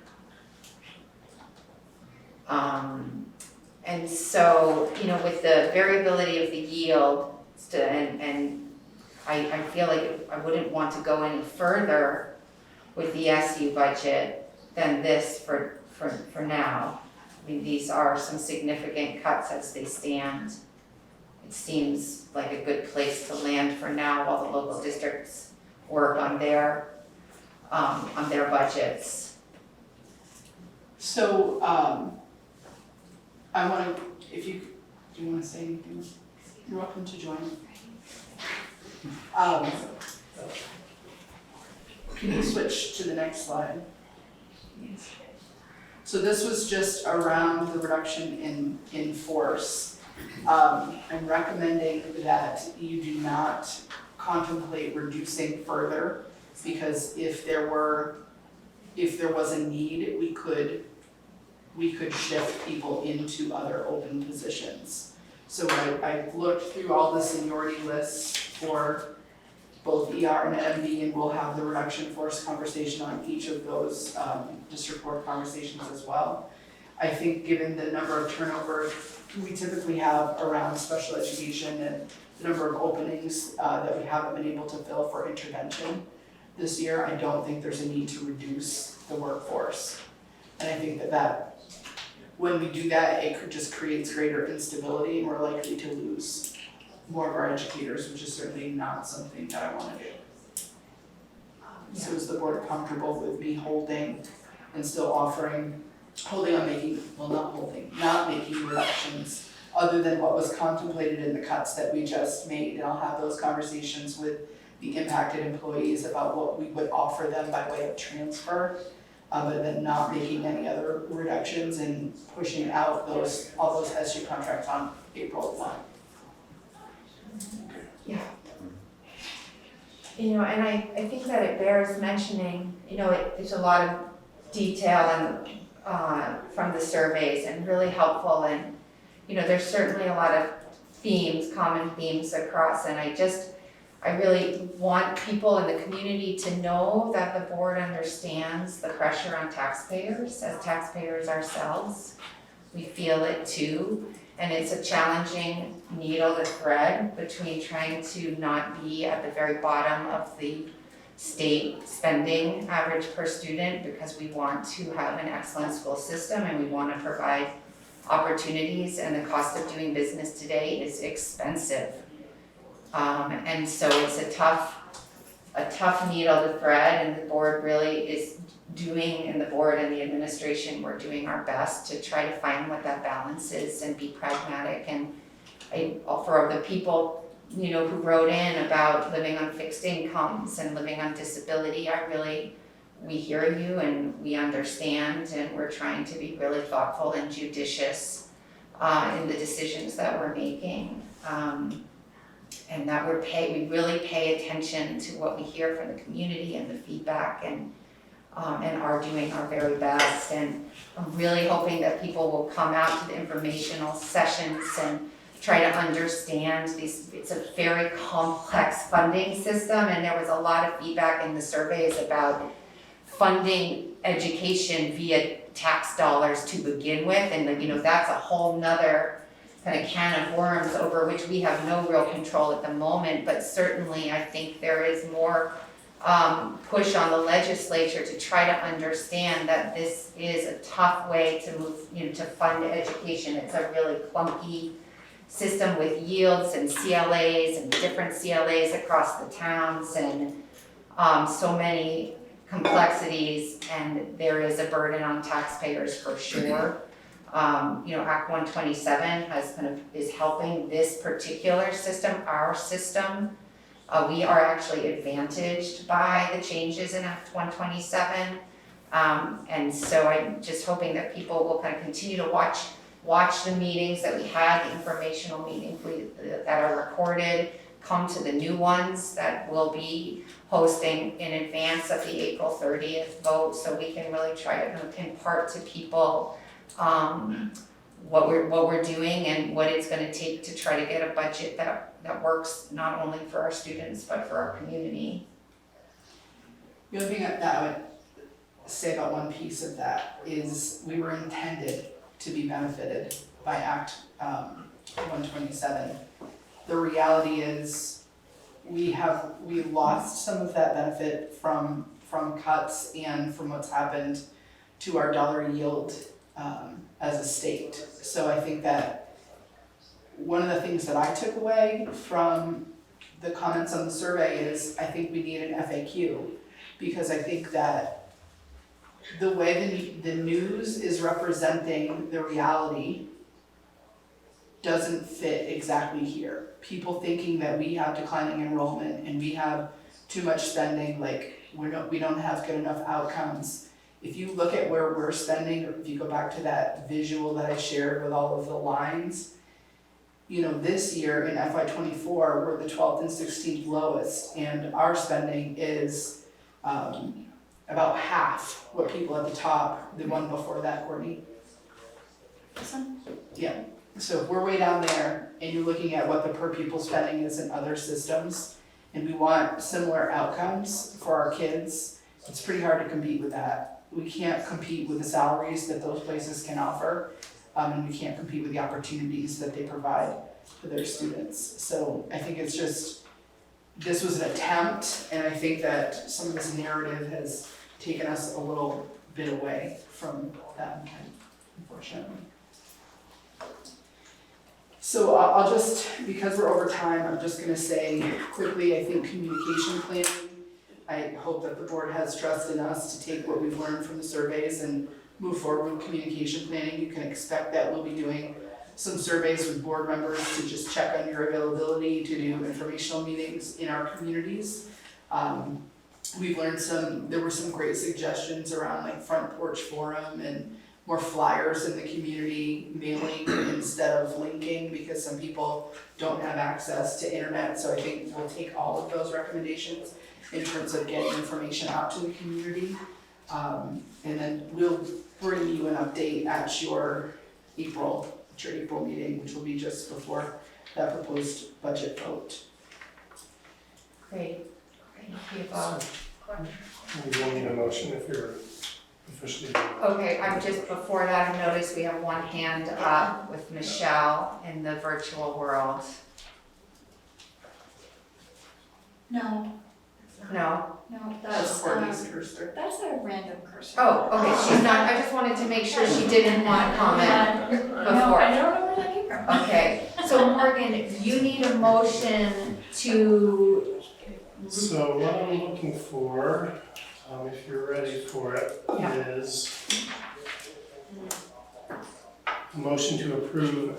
And so, you know, with the variability of the yield, and I feel like I wouldn't want to go any further with the SU budget than this for now. I mean, these are some significant cuts as they stand. It seems like a good place to land for now while the local districts work on their budgets. So I want to, do you want to say anything? You're welcome to join. Can you switch to the next slide? So this was just around the reduction in force. I'm recommending that you do not contemplate reducing further, because if there was a need, we could shift people into other open positions. So I looked through all the seniority lists for both ER and MD, and we'll have the reduction force conversation on each of those district board conversations as well. I think given the number of turnover we typically have around special education and the number of openings that we haven't been able to fill for intervention this year, I don't think there's a need to reduce the workforce. And I think that when we do that, it just creates greater instability, and we're likely to lose more of our educators, which is certainly not something that I want to do. So is the board comfortable with me holding and still not making reductions other than what was contemplated in the cuts that we just made? And I'll have those conversations with the impacted employees about what we would offer them by way of transfer, but then not making any other reductions and pushing out all those SU contracts on April 1. Yeah. You know, and I think that it bears mentioning, you know, there's a lot of detail and, from the surveys and really helpful. And, there's certainly a lot of themes, common themes across, and I really want people in the community to know that the board understands the pressure on taxpayers, as taxpayers ourselves. We feel it too, and it's a challenging needle to thread between trying to not be at the very bottom of the state spending average per student, because we want to have an excellent school system and we want to provide opportunities, and the cost of doing business today is expensive. And so it's a tough needle to thread, and the board really is doing, and the board and the administration, we're doing our best to try to find what that balance is and be pragmatic. And for the people, who wrote in about living on fixed incomes and living on disability, we hear you and we understand, and we're trying to be really thoughtful and judicious in the decisions that we're making. And that we really pay attention to what we hear from the community and the feedback, and are doing our very best. And I'm really hoping that people will come out to the informational sessions and try to understand these. It's a very complex funding system, and there was a lot of feedback in the surveys about funding education via tax dollars to begin with, and that's a whole nother kind of can of worms over which we have no real control at the moment. But certainly I think there is more push on the legislature to try to understand that this is a tough way to move, to fund education. It's a really clunky system with yields and CLAs and different CLAs across the towns, and so many complexities, and there is a burden on taxpayers for sure. Act 127 is helping this particular system, our system. We are actually advantaged by the changes in Act 127. And so I'm just hoping that people will kind of continue to watch the meetings that we had, the informational meetings that are recorded, come to the new ones that we'll be hosting in advance of the April 30th vote, so we can really try to impart to people what we're doing and what it's going to take to try to get a budget that works not only for our students but for our community. The other thing that I would say about one piece of that is we were intended to be benefited by Act 127. The reality is we lost some of that benefit from cuts and from what's happened to our dollar yield as a state. So I think that one of the things that I took away from the comments on the survey is I think we need an FAQ, because I think that the way the news is representing the reality doesn't fit exactly here. People thinking that we have declining enrollment and we have too much spending, like we don't have good enough outcomes. If you look at where we're spending, or if you go back to that visual that I shared with all of the lines, this year in FY24, we're the 12th and 16th lowest, and our spending is about half what people at the top, the one before that, Courtney. This one? Yeah. So if we're way down there and you're looking at what the per pupil spending is in other systems, and we want similar outcomes for our kids, it's pretty hard to compete with that. We can't compete with the salaries that those places can offer, and we can't compete with the opportunities that they provide for their students. So I think it's just, this was an attempt, and I think that some of this narrative has taken us a little bit away from that intent, unfortunately. So I'll just, because we're over time, I'm just gonna say quickly, I think communication planning, I hope that the board has trust in us to take what we've learned from the surveys and move forward with communication planning. You can expect that we'll be doing some surveys with board members to just check on your availability to do informational meetings in our communities. We've learned there were some great suggestions around like front porch forum and more flyers in the community mailing instead of linking, because some people don't have access to internet. So I think we'll take all of those recommendations in terms of getting information out to the community. And then we'll bring you an update at your April meeting, which will be just before that proposed budget vote. Great, thank you both. We don't need a motion if you're officially. Okay, I'm just, before that, I noticed we have one hand up with Michelle in the virtual world. No, No? that's, Courtney's cursor. that's a random cursor. Oh, okay, she's not, I just wanted to make sure she didn't want to comment No, before. I don't know where that came from. Okay, so Morgan, you need a motion to, So what I'm looking for, if you're ready for it, Yeah. is a motion to approve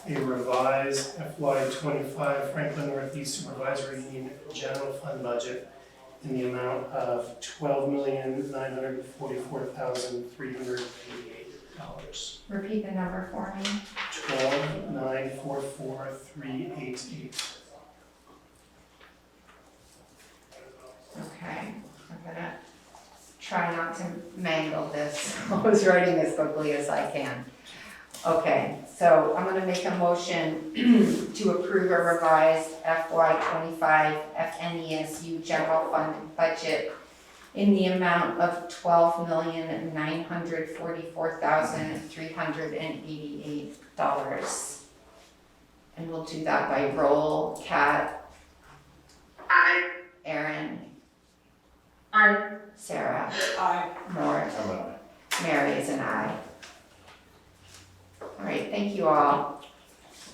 a revised FY '25 Franklin Northeast Supervisory Union General Fund budget in the amount of $12,944,388. repeat the number for me. 12,944,388. Okay, I'm gonna try not to mangle this. I was writing as quickly as I can. Okay, so I'm gonna make a motion to approve a revised FY '25 FNESU general fund budget in the amount of $12,944,388. And we'll do that by roll. Kat, Aye. Erin, Aye. Sarah, Aye. Mort, Mary is an aye. All right, thank you all.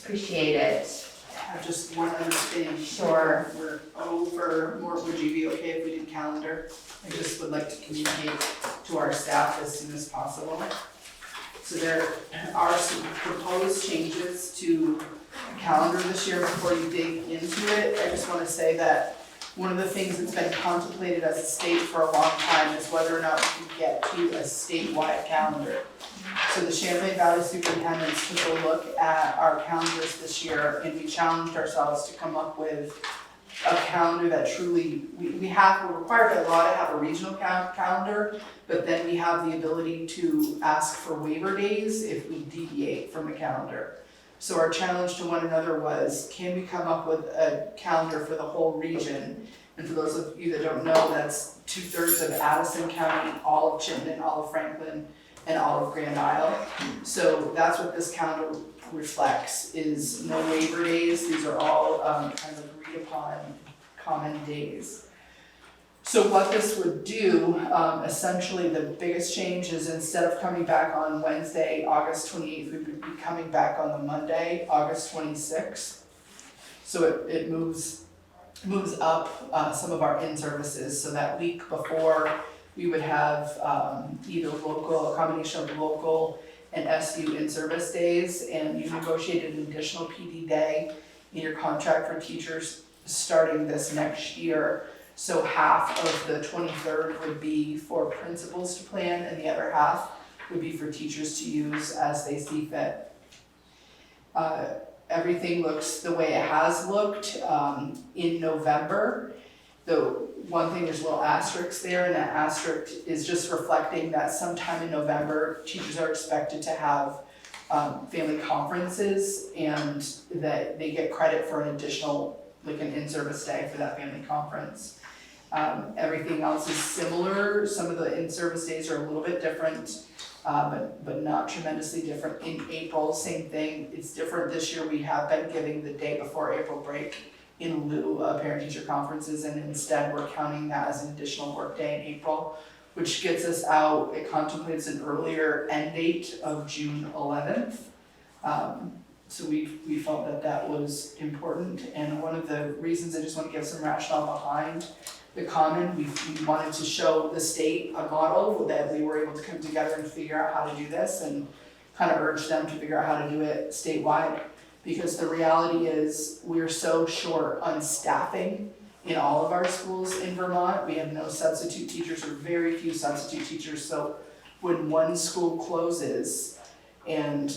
Appreciate it. I have just one other thing. Sure. We're over, would you be okay if we did calendar? I just would like to communicate to our staff as soon as possible. So there are some proposed changes to calendar this year. Before you dig into it, I just want to say that one of the things that's been contemplated as a state for a long time is whether or not we can get to a statewide calendar. So the Champlain Valley superintendents took a look at our calendars this year, and we challenged ourselves to come up with a calendar that truly, we're required by law to have a regional calendar, but then we have the ability to ask for waiver days if we deviate from the calendar. So our challenge to one another was, can we come up with a calendar for the whole region? And for those of you that don't know, that's 2/3 of Addison County, all of Chittenden, all of Franklin, and all of Grand Isle. So that's what this calendar reflects, is no waiver days. These are all kind of agreed upon common days. So what this would do, essentially the biggest change is instead of coming back on Wednesday, August 28th, we would be coming back on the Monday, August 26th. So it moves up some of our in-services. So that week before, we would have either a combination of local and SU in-service days, and you negotiated an additional PD day in your contract for teachers starting this next year. So half of the 23rd would be for principals to plan, and the other half would be for teachers to use as they see fit. Everything looks the way it has looked in November. The one thing, there's a little asterisk there, and that asterisk is just reflecting that sometime in November, teachers are expected to have family conferences, and that they get credit for an additional, like an in-service day for that family conference. Everything else is similar. Some of the in-service days are a little bit different, but not tremendously different. In April, same thing. It's different this year. We have been giving the day before April break in lieu of parent-teacher conferences, and instead we're counting that as an additional work day in April, which gets us out. It contemplates an earlier end date of June 11th. So we felt that was important, and one of the reasons, I just want to give some rationale behind the common, we wanted to show the state a model that we were able to come together and figure out how to do this, and kind of urge them to figure out how to do it statewide. Because the reality is, we're so short on staffing in all of our schools in Vermont. We have no substitute teachers, or very few substitute teachers. So when one school closes and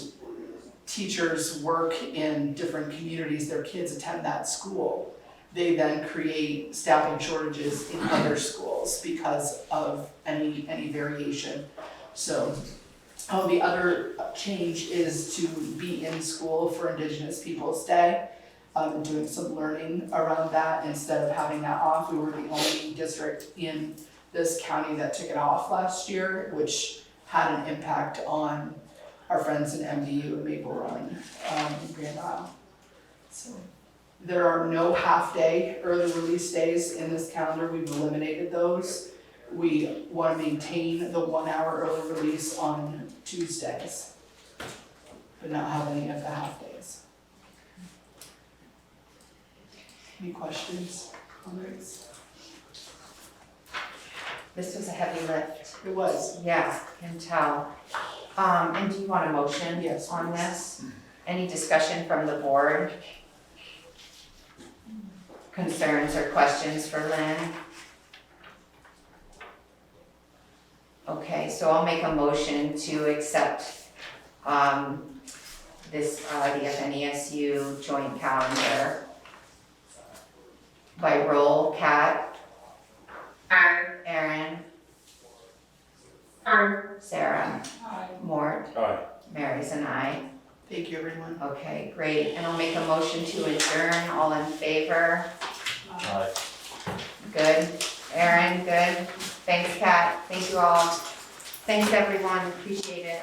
teachers work in different communities, their kids attend that school, they then create staffing shortages in other schools because of any variation. So, the other change is to be in school for Indigenous Peoples' Day, and doing some learning around that instead of having that off. We were the only district in this county that took it off last year, which had an impact on our friends in MDU and Maple Run, and Grand Isle. So there are no half-day early release days in this calendar. We've eliminated those. We want to maintain the 1 hour early release on Tuesdays, but not have any of the half-days. Any questions, comments? This was a heavy lift. It was. Yeah, can tell. And do you want a motion Yes, on please. this? Any discussion from the board? Concerns or questions for Lynn? Okay, so I'll make a motion to accept, this, the FNESU joint calendar. By roll, Kat, Aye. Erin, Aye. Sarah, Aye. Mort, Aye. Mary's an aye. Thank you, everyone. Okay, great, and I'll make a motion to adjourn, all in favor? Aye. Good, Erin, good, thanks Kat, thank you all, thanks everyone, appreciate it.